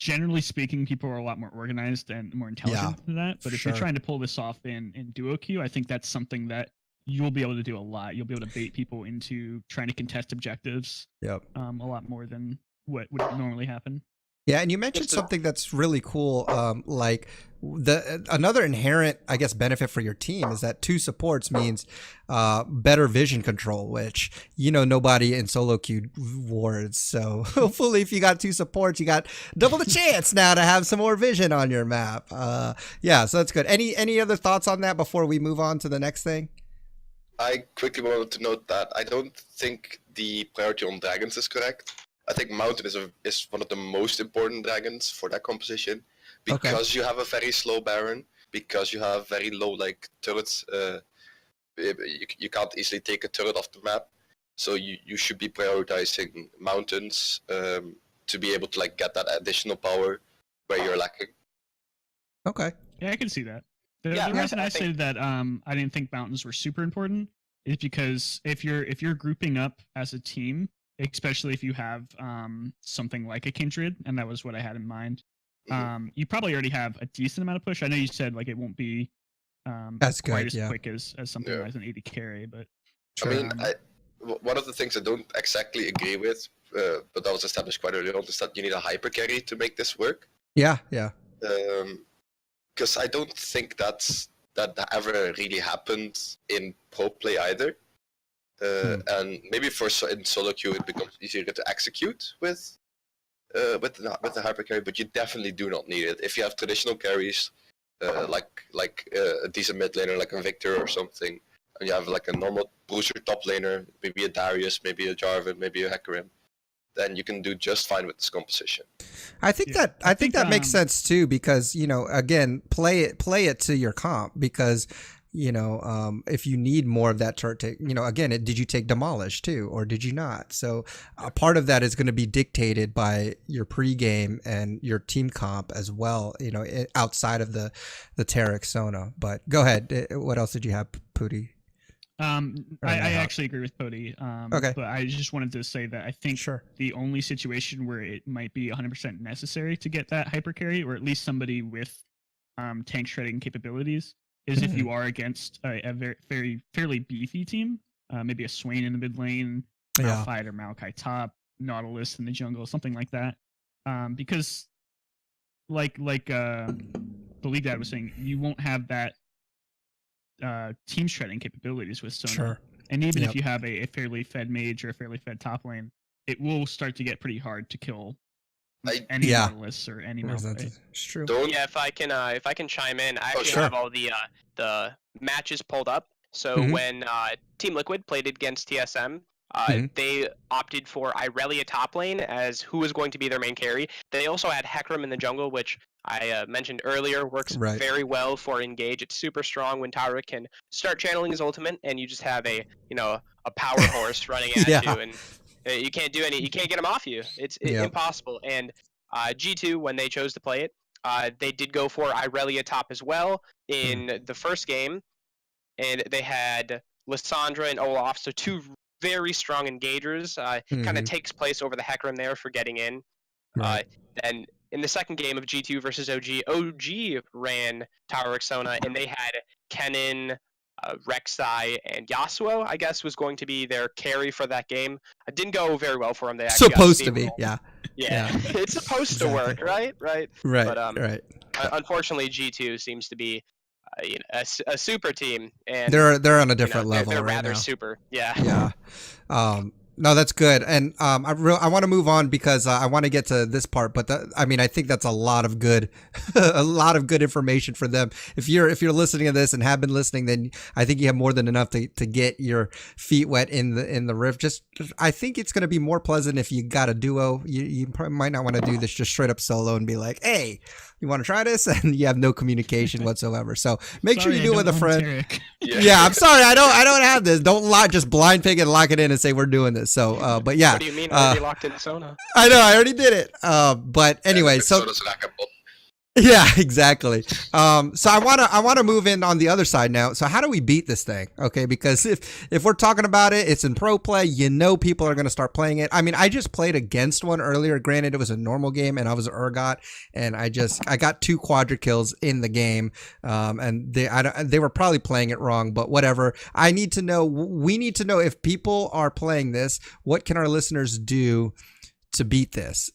generally speaking, people are a lot more organized and more intelligent than that. But if you're trying to pull this off in duo queue, I think that's something that you'll be able to do a lot. You'll be able to bait people into trying to contest objectives. A lot more than what would normally happen. Yeah, and you mentioned something that's really cool. Like another inherent, I guess, benefit for your team is that 2 supports means better vision control, which, you know, nobody in solo queue wards. So hopefully, if you got 2 supports, you got double the chance now to have some more vision on your map. Yeah, so that's good. Any other thoughts on that before we move on to the next thing? I quickly wanted to note that I don't think the priority on dragons is correct. I think Mountain is one of the most important dragons for that composition, because you have a very slow Baron, because you have very low like turrets. You can't easily take a turret off the map, so you should be prioritizing mountains to be able to like get that additional power where you're lacking. Okay. Yeah, I can see that. The reason I said that I didn't think mountains were super important is because if you're grouping up as a team, especially if you have something like a Kindred, and that was what I had in mind, you probably already have a decent amount of push. I know you said like it won't be as quite as quick as something like an AD carry, but I mean, one of the things I don't exactly agree with, but that was established quite early on, is that you need a hyper carry to make this work. Yeah. Because I don't think that ever really happened in pro play either. And maybe in solo queue it becomes easier to execute with the hyper carry, but you definitely do not need it. If you have traditional carries, like a decent mid laner like a Victor or something, and you have like a normal bruiser top laner, maybe a Darius, maybe a Jarvan, maybe a Hecarim, then you can do just fine with this composition. I think that makes sense too, because, you know, again, play it to your comp, because, you know, if you need more of that turret, you know, again, did you take Demolish too, or did you not? So a part of that is going to be dictated by your pregame and your team comp as well, you know, outside of the Taric Sona. But go ahead. What else did you have, Pooty? I actually agree with Pody. Okay. But I just wanted to say that I think the only situation where it might be 100% necessary to get that hyper carry, or at least somebody with tank shredding capabilities, is if you are against a very fairly beefy team, maybe a Swain in the mid lane, Malphite or Maokai top, Nautilus in the jungle, something like that. Because like the League Dad was saying, you won't have that team shredding capabilities with Sona. And even if you have a fairly fed mage or a fairly fed top lane, it will start to get pretty hard to kill any Yeah. Nautilus or any Where's that? Malphite. It's true. don't. Yeah, if I can chime in, I actually sure. have all the matches pulled up. So Mhm. when Team Liquid played against TSM, Mhm. they opted for Irelia top lane as who was going to be their main carry. They also had Hecarim in the jungle, which I mentioned earlier, works Right. very well for engage. It's super strong when Taric can start channeling his ultimate, and you just have a power horse running at Yeah. you, and you can't do any, you can't get him off you. It's Yep. impossible. And G2, when they chose to play it, they did go for Irelia top as well in the first game, and they had Lissandra and Olaf, so two very strong engagers. Kind of Mhm. takes place over the Hecarim there for getting in. Right. Then in the second game of G2 versus OG, OG ran Taric Sona, and they had Kennen, Rek'Sai, and Yasuo, I guess, was going to be their carry for that game. It didn't go very well for them. They actually Supposed got to be. steamrolled. Yeah. Yeah, it's supposed Exactly. to work, right? Right. But right. unfortunately, G2 seems to be a super team, and They're on a different level they're right rather now. super. Yeah. Yeah. No, that's good. And I want to move on because I want to get to this part. But I think that's a lot of good, a lot of good information for them. If you're listening to this and have been listening, then I think you have more than enough to get your feet wet in the rift. I think it's going to be more pleasant if you got a duo. You probably might not want to do this just straight up solo and be like, hey, you want to try this? And you have no communication whatsoever. So make sure you do it with a friend. Yeah, I'm sorry. I don't have this. Don't just blind pick and lock it in and say we're doing this. So, but yeah. What do you mean? Already locked in Sona? I know. I already did it. But anyway, so Soda's like a bot. yeah, exactly. So I wanna move in on the other side now. So how do we beat this thing? Okay, because if we're talking about it, it's in pro play. People are gonna start playing it. I mean, I just played against one earlier. Granted, it was a normal game, and I was an Urgot, and I got 2 quadra kills in the game. And they were probably playing it wrong, but whatever. We need to know if people are playing this. What can our listeners do to beat this?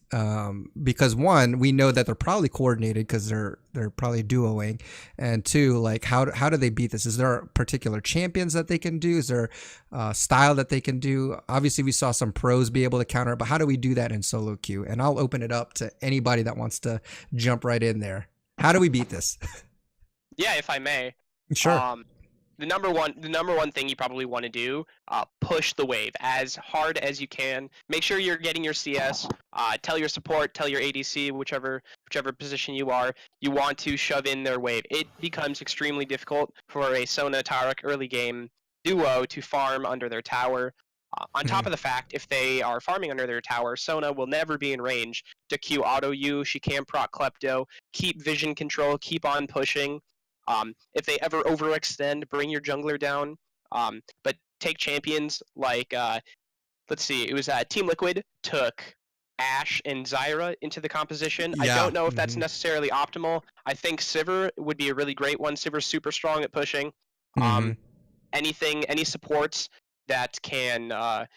Because one, we know that they're probably coordinated because they're probably duoing, and two, like how do they beat this? Is there particular champions that they can do? Is there a style that they can do? Obviously, we saw some pros be able to counter it, but how do we do that in solo queue? And I'll open it up to anybody that wants to jump right in there. How do we beat this? Yeah, if I may. Sure. The number one thing you probably want to do, push the wave as hard as you can. Make sure you're getting your CS. Tell your support, tell your ADC, whichever position you are. You want to shove in their wave. It becomes extremely difficult for a Sona Taric early game duo to farm under their tower. On top of the fact, if they are farming under their tower, Sona will never be in range to Q auto you. She can proc Klepto, keep vision control, keep on pushing. If they ever overextend, bring your jungler down. But take champions like, let's see, it was Team Liquid took Ashe and Zyra into the composition. Yeah. I don't know if that's necessarily optimal. I think Sivir would be a really great one. Sivir's super strong at pushing. Any supports that can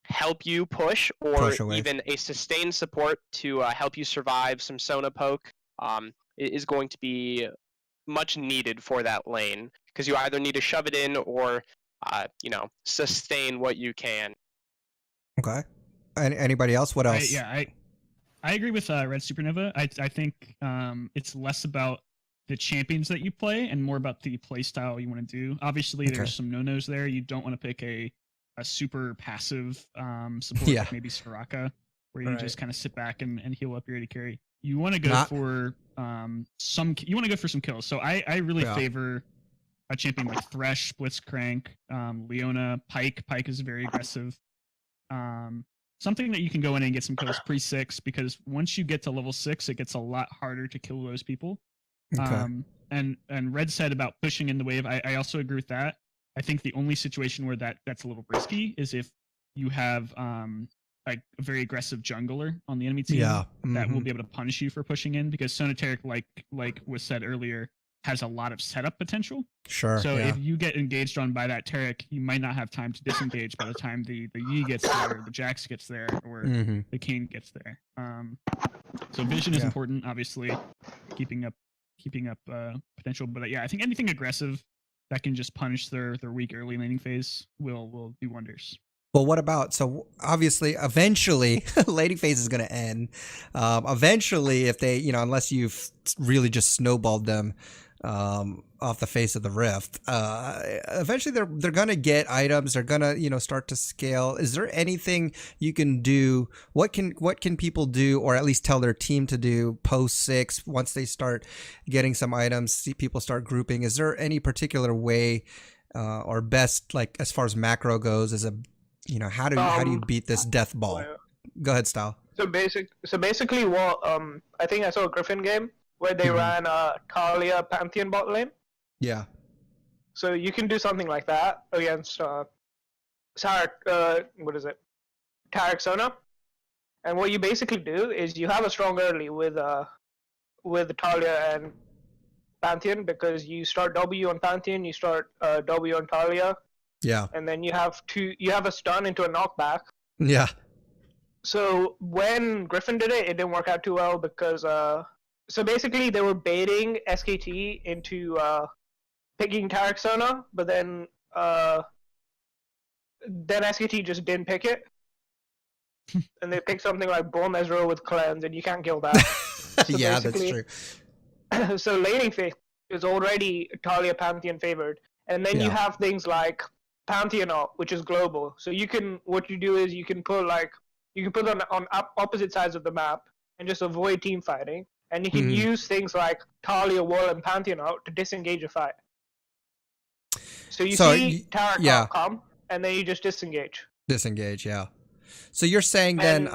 help you push, or even a sustained support to help you survive some Sona poke is going to be much needed for that lane, because you either need to shove it in or sustain what you can. Okay. Anybody else? What else? I agree with Red Supernova. I think it's less about the champions that you play and more about the play style you want to do. Obviously, there's some no-nos there. You don't want to pick a super passive support like maybe Soraka, where you just kind of sit back and heal up your AD carry. You want to go for some kills. So I really favor a champion like Thresh, Blitzcrank, Leona, Pike. Pike is very aggressive. Something that you can go in and get some kills pre-6, because once you get to level 6, it gets a lot harder to kill those people. And Red said about pushing in the wave. I also agree with that. I think the only situation where that's a little risky is if you have like a very aggressive jungler on the enemy team that will be able to punish you for pushing in, because Sona Taric, like was said earlier, has a lot of setup potential. Sure. So if you get engaged on by that Taric, you might not have time to disengage by the time the Yi gets there, the Jax gets there, or the Kayn gets there. So vision is important, obviously, keeping up potential. But I think anything aggressive that can just punish their weak early laning phase will do wonders. Well, what about, so obviously, eventually, Ladyface is going to end. Eventually, if they, unless you've really just snowballed them off the face of the rift, eventually they're going to get items. They're going to, start to scale. Is there anything you can do? What can people do, or at least tell their team to do post 6 once they start getting some items, see people start grouping? Is there any particular way or best, like as far as macro goes, how do you beat this death ball? Go ahead, Style. So basically, what I think I saw a Griffin game where they ran Talia Pantheon bot lane. Yeah. So you can do something like that against Taric Sona. And what you basically do is you have a strong early with Talia and Pantheon, because you start W on Pantheon, you start W on Talia. Yeah. And then you have a stun into a knockback. Yeah. So when Griffin did it, it didn't work out too well because so basically they were baiting SKT into picking Taric Sona, but then SKT just didn't pick it. And they picked something like Bull Mesro with cleanse, and you can't kill that. So yeah, that's true. So laning phase is already Talia Pantheon favored. And then you have things like Pantheon ult, which is global. So what you do is you can put on opposite sides of the map and just avoid team fighting. And you can use things like Talia wall and Pantheon ult to disengage a fight. So you see Taric come, and then you just disengage. Disengage, yeah. So you're saying then,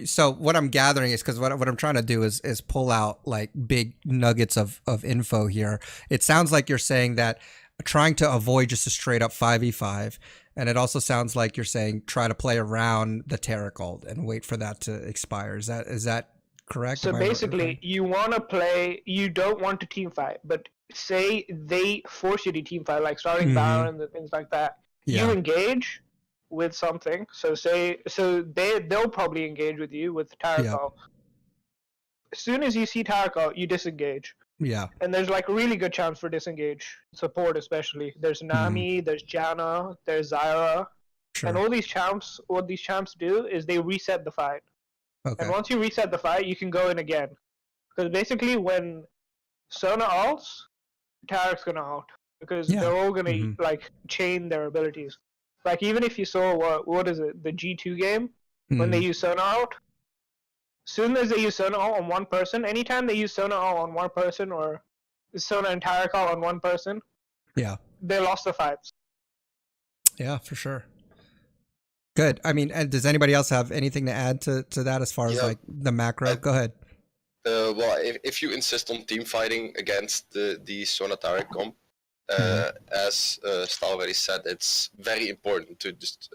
so what I'm gathering is, because what I'm trying to do is pull out like big nuggets of info here. It sounds like you're saying that trying to avoid just a straight up 5v5, and it also sounds like you're saying try to play around the Taric ult and wait for that to expire. Is that correct? So basically, you don't want to team fight, but say they force you to team fight, like starting Baron and things like that. Yeah. You engage with something. So they'll probably engage with you with Taric ult. As soon as you see Taric ult, you disengage. Yeah. And there's like a really good chance for disengage support, especially. There's Nami, there's Janna, there's Zyra. Sure. And all these champs, what these champs do is they reset the fight. Okay. And once you reset the fight, you can go in again. Because basically when Sona ults, Taric's gonna ult. Because they're all gonna like chain their abilities. Like even if you saw what is it, the G2 game, when they use Sona ult, soon as they use Sona ult on one person, anytime they use Sona ult on one person or Sona and Taric ult on one person, they lost the fights. Yeah, for sure. Good. I mean, does anybody else have anything to add to that as far as like the macro? Go ahead. Well, if you insist on team fighting against the Sona Taric comp, as Stal already said, it's very important to just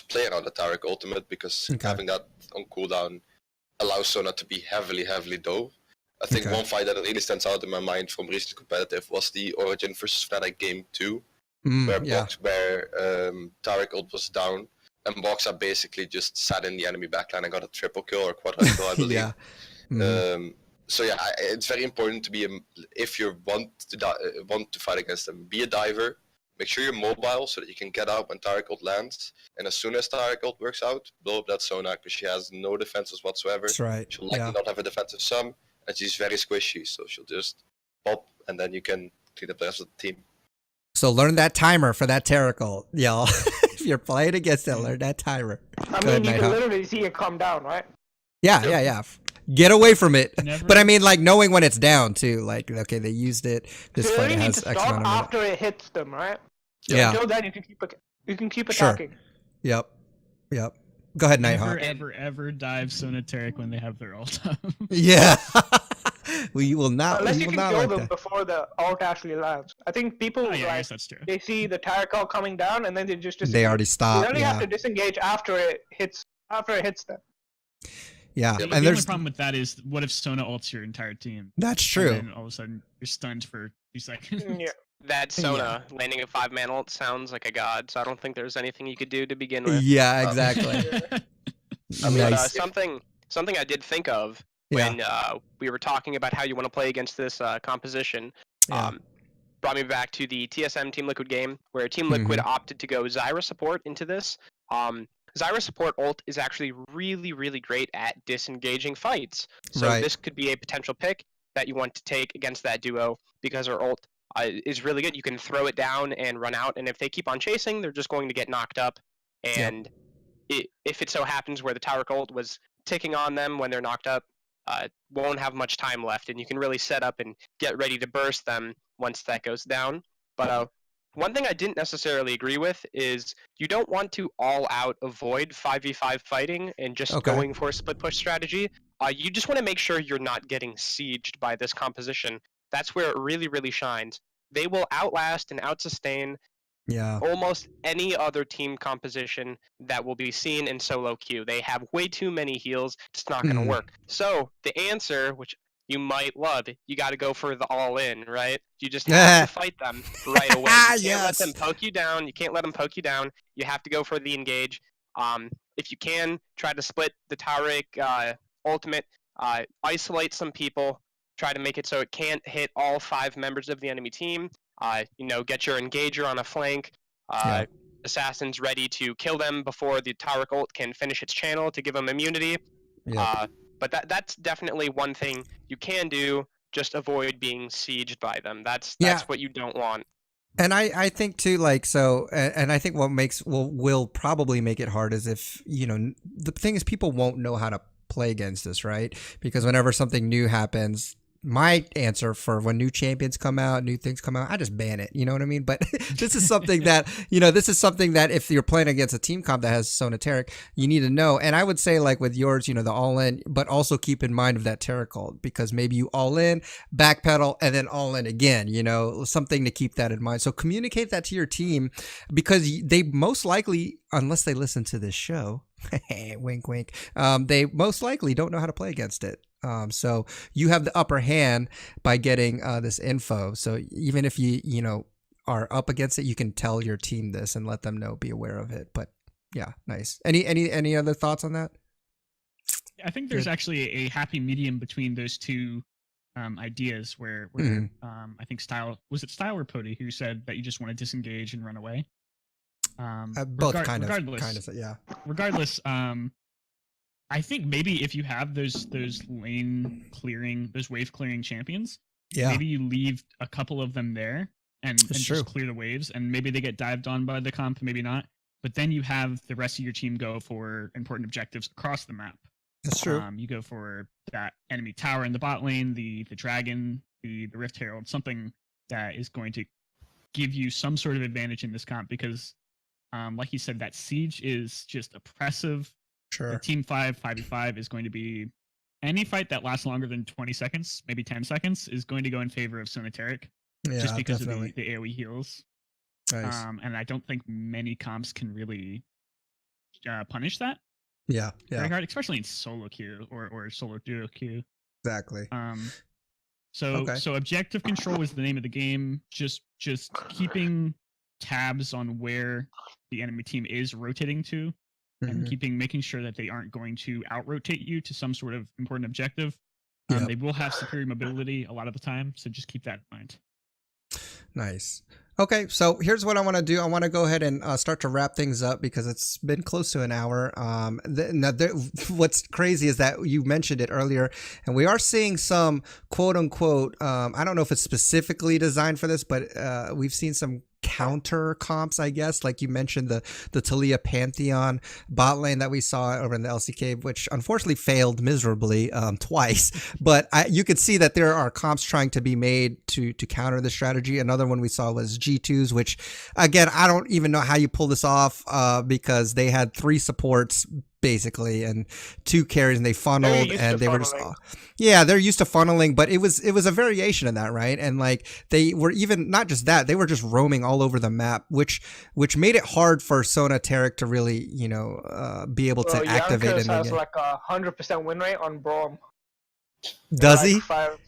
play around the Taric ultimate, because having that on cooldown allows Sona to be heavily dove. I think one fight that really stands out in my mind from recent competitive was the Origin versus Fnatic game 2, where Taric ult was down, and Boxa basically just sat in the enemy backline and got a triple kill or quadruple kill, I believe. So it's very important to be if you want to fight against them, be a diver. Make sure you're mobile so that you can get out when Taric ult lands. And as soon as Taric ult works out, blow up that Sona, because she has no defenses whatsoever. That's right. She'll likely not have a defensive sum, and she's very squishy, so she'll just pop, and then you can clean up the rest of the team. So learn that timer for that Taric ult, y'all. If you're playing against it, learn that timer. I mean, you can literally see it come down, right? Yeah. Get away from it. But I mean, like knowing when it's down too. Like, okay, they used it. This fight has X amount of minutes. After it hits them, right? Yeah. Until then, you can keep attacking. Yep. Go ahead, Nighthawk. Ever dive Sona Taric when they have their ult up. Yeah. We will not. Unless you can kill like them that. before the ult actually lands. I think people I guess that's true. They see the Taric ult coming down and then they just disengage. They already stop. You only have to disengage after it hits them. Yeah, the only problem with that is, what if Sona ults your entire team? That's true. And then all of a sudden you're stunned for 2 seconds. Yeah. That Sona landing a 5-man ult sounds like a god, so I don't think there's anything you could do to begin with. Yeah, exactly. Nice. Something I did think of when we were talking about how you want to play against this composition. brought me back to the TSM Team Liquid game, where Team Liquid opted to go Zyra support into this. Zyra support ult is actually really, really great at disengaging fights. So Right. this could be a potential pick that you want to take against that duo, because her ult is really good. You can throw it down and run out, and if they keep on chasing, they're just going to get knocked up. And if it so happens where the Taric ult was ticking on them when they're knocked up, won't have much time left, and you can really set up and get ready to burst them once that goes down. But one thing I didn't necessarily agree with is you don't want to all out avoid 5v5 fighting and just going for a split push strategy. You just want to make sure you're not getting sieged by this composition. That's where it really, really shines. They will outlast and outsustain almost any other team composition that will be seen in solo queue. They have way too many heals. It's not going to work. So the answer, which you might love, you got to go for the all-in, right? You just have to fight them right away. You can't let them poke you down. You can't let them poke you down. You have to go for the engage. If you can, try to split the Taric ultimate, isolate some people, try to make it so it can't hit all 5 members of the enemy team. Get your engager on a flank. Assassins ready to kill them before the Taric ult can finish its channel to give them immunity. But that's definitely one thing you can do. Just avoid being sieged by them. That's what you don't want. And I think too, like, so, and I think what will probably make it hard is if, the thing is people won't know how to play against this, right? Because whenever something new happens, my answer for when new champions come out, new things come out, I just ban it. You know what I mean? But this is something that, if you're playing against a team comp that has Sona Taric, you need to know. And I would say, like with yours, the all in, but also keep in mind of that Taric ult, because maybe you all in, backpedal, and then all in again, something to keep that in mind. So communicate that to your team, because they most likely, unless they listen to this show, wink, wink, they most likely don't know how to play against it. So you have the upper hand by getting this info. So even if you are up against it, you can tell your team this and let them know, be aware of it. But yeah, nice. Any other thoughts on that? I think there's actually a happy medium between those two ideas where I think Style or Pody who said that you just want to disengage and run away. Both kind of, yeah. Regardless, I think maybe if you have those lane clearing, those wave clearing champions, maybe you leave a couple of them there and just clear the waves, and maybe they get dived on by the comp, maybe not. But then you have the rest of your team go for important objectives across the map. That's true. You go for that enemy tower in the bot lane, the dragon, the Rift Herald, something that is going to give you some sort of advantage in this comp, because like you said, that siege is just oppressive. Sure. Team 5v5 is going to be any fight that lasts longer than 20 seconds, maybe 10 seconds, is going to go in favor of Sona Taric, just because of the AoE heals. Nice. And I don't think many comps can really punish that. Yeah. Very hard, especially in solo queue or solo duo queue. Exactly. So objective control is the name of the game. Just keeping tabs on where the enemy team is rotating to, and making sure that they aren't going to out-rotate you to some sort of important objective. They will have superior mobility a lot of the time, so just keep that in mind. Nice. Okay, so here's what I want to do. I want to go ahead and start to wrap things up, because it's been close to an hour. What's crazy is that you mentioned it earlier, and we are seeing some quote-unquote, I don't know if it's specifically designed for this, but we've seen some counter comps, I guess, like you mentioned the Talia Pantheon bot lane that we saw over in the LCK, which unfortunately failed miserably twice. But you could see that there are comps trying to be made to counter the strategy. Another one we saw was G2's, which again, I don't even know how you pull this off, because they had 3 supports basically and 2 carries, and they funneled, and they were just they're used to funneling, but it was a variation of that, right? And like they were even not just that, they were just roaming all over the map, which made it hard for Sona Taric to really be able to activate. Jankos has like 100% win rate on Braum. Does he? 5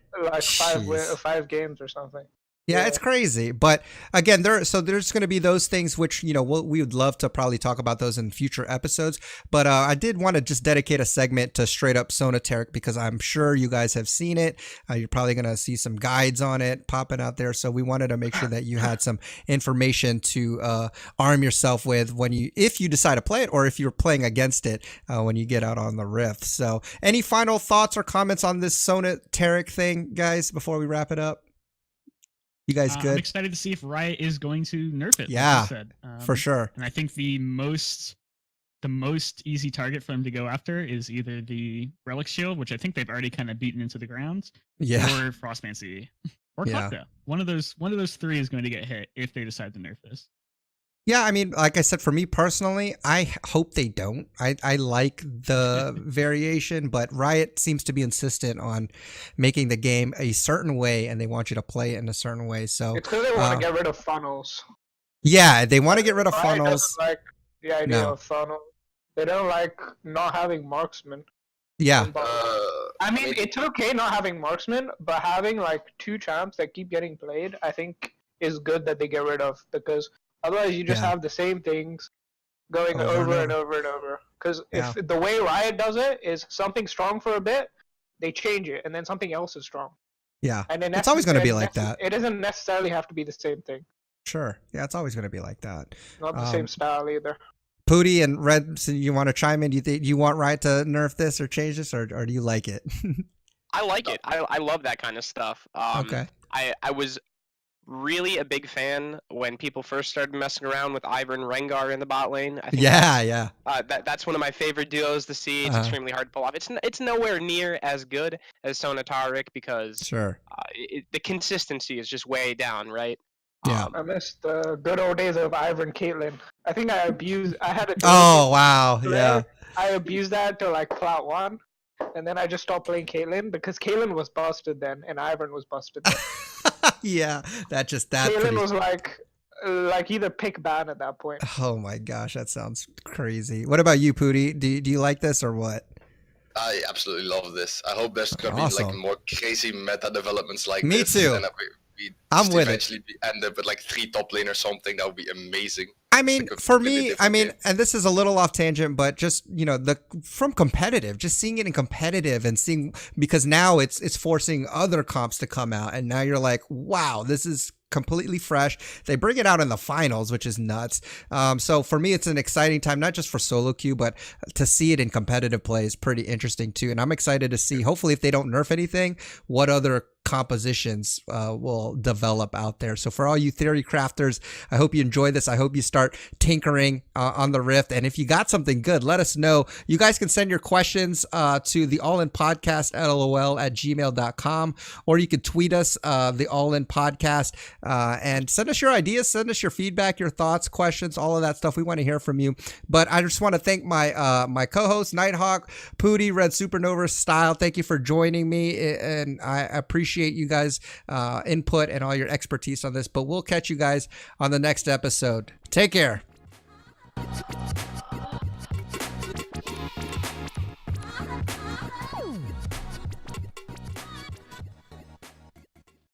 games or something. Yeah, it's crazy. But again, there's going to be those things which, we would love to probably talk about those in future episodes. But I did want to just dedicate a segment to straight up Sona Taric because I'm sure you guys have seen it. You're probably going to see some guides on it popping out there. So we wanted to make sure that you had some information to arm yourself with if you decide to play it or if you're playing against it when you get out on the Rift. So any final thoughts or comments on this Sona Taric thing, guys, before we wrap it up? You guys good? I'm excited to see if Riot is going to nerf it. Yeah, like you said. for sure. And I think the most easy target for them to go after is either the Relic Shield, which I think they've already kind of beaten into the ground, or Frostman CD, or Kafka. One of those three is going to get hit if they decide to nerf this. Yeah, I mean, like I said, for me personally, I hope they don't. I like the variation, but Riot seems to be insistent on making the game a certain way, and they want you to play it in a certain way. So it's because they want to get rid of funnels. Yeah, they want to get rid of Riot funnels. doesn't like the idea of funnels. They don't like not having marksmen. Yeah. I mean, it's okay not having marksmen, but having like two champs that keep getting played, I think, is good that they get rid of, because otherwise you just have the same things going over and over and over. Because if the way Riot does it is something strong for a bit, they change it, and then something else is strong. Yeah, and then it's always going to be like that. It doesn't necessarily have to be the same thing. Sure. Yeah, it's always going to be like that. Not the same style either. Pooty and Red, so you want to chime in? Do you think you want Riot to nerf this or change this, or do you like it? I like it. I love that kind of stuff. Okay. I was really a big fan when people first started messing around with Ivern and Rengar in the bot lane. I think that's one of my favorite duos to see. It's extremely hard to pull off. It's nowhere near as good as Sona Taric because the consistency is just way down, right? Yeah. I missed the good old days of Ivern and Caitlyn. I think I had a Oh wow, player. I abused that to like plat 1, and then I just stopped playing Caitlyn because Caitlyn was busted then, and Ivern was busted then. Yeah, that Caitlyn was like either pick ban at that point. Oh my gosh, that sounds crazy. What about you, Pooty? Do you like this or what? I absolutely love this. I hope there's gonna be like more crazy meta developments like Me this. too. And I'm with eventually end up with like 3 top lane or something. That would be amazing. I mean, for me, and this is a little off tangent, but just, from competitive, just seeing it in competitive and seeing, because now it's forcing other comps to come out. And now you're like, wow, this is completely fresh. They bring it out in the finals, which is nuts. So for me, it's an exciting time, not just for solo queue, but to see it in competitive play is pretty interesting too. And I'm excited to see, hopefully, if they don't nerf anything, what other compositions will develop out there. So for all you theory crafters, I hope you enjoy this. I hope you start tinkering on the Rift. And if you got something good, let us know. You guys can send your questions to the allinpodcast@gmail.com, or you can tweet us the Allin Podcast and send us your ideas, send us your feedback, your thoughts, questions, all of that stuff. We want to hear from you. But I just want to thank my co-host Nighthawk, Pooty, Red Supernova Style. Thank you for joining me, and I appreciate you guys input and all your expertise on this. But we'll catch you guys on the next episode. Take care.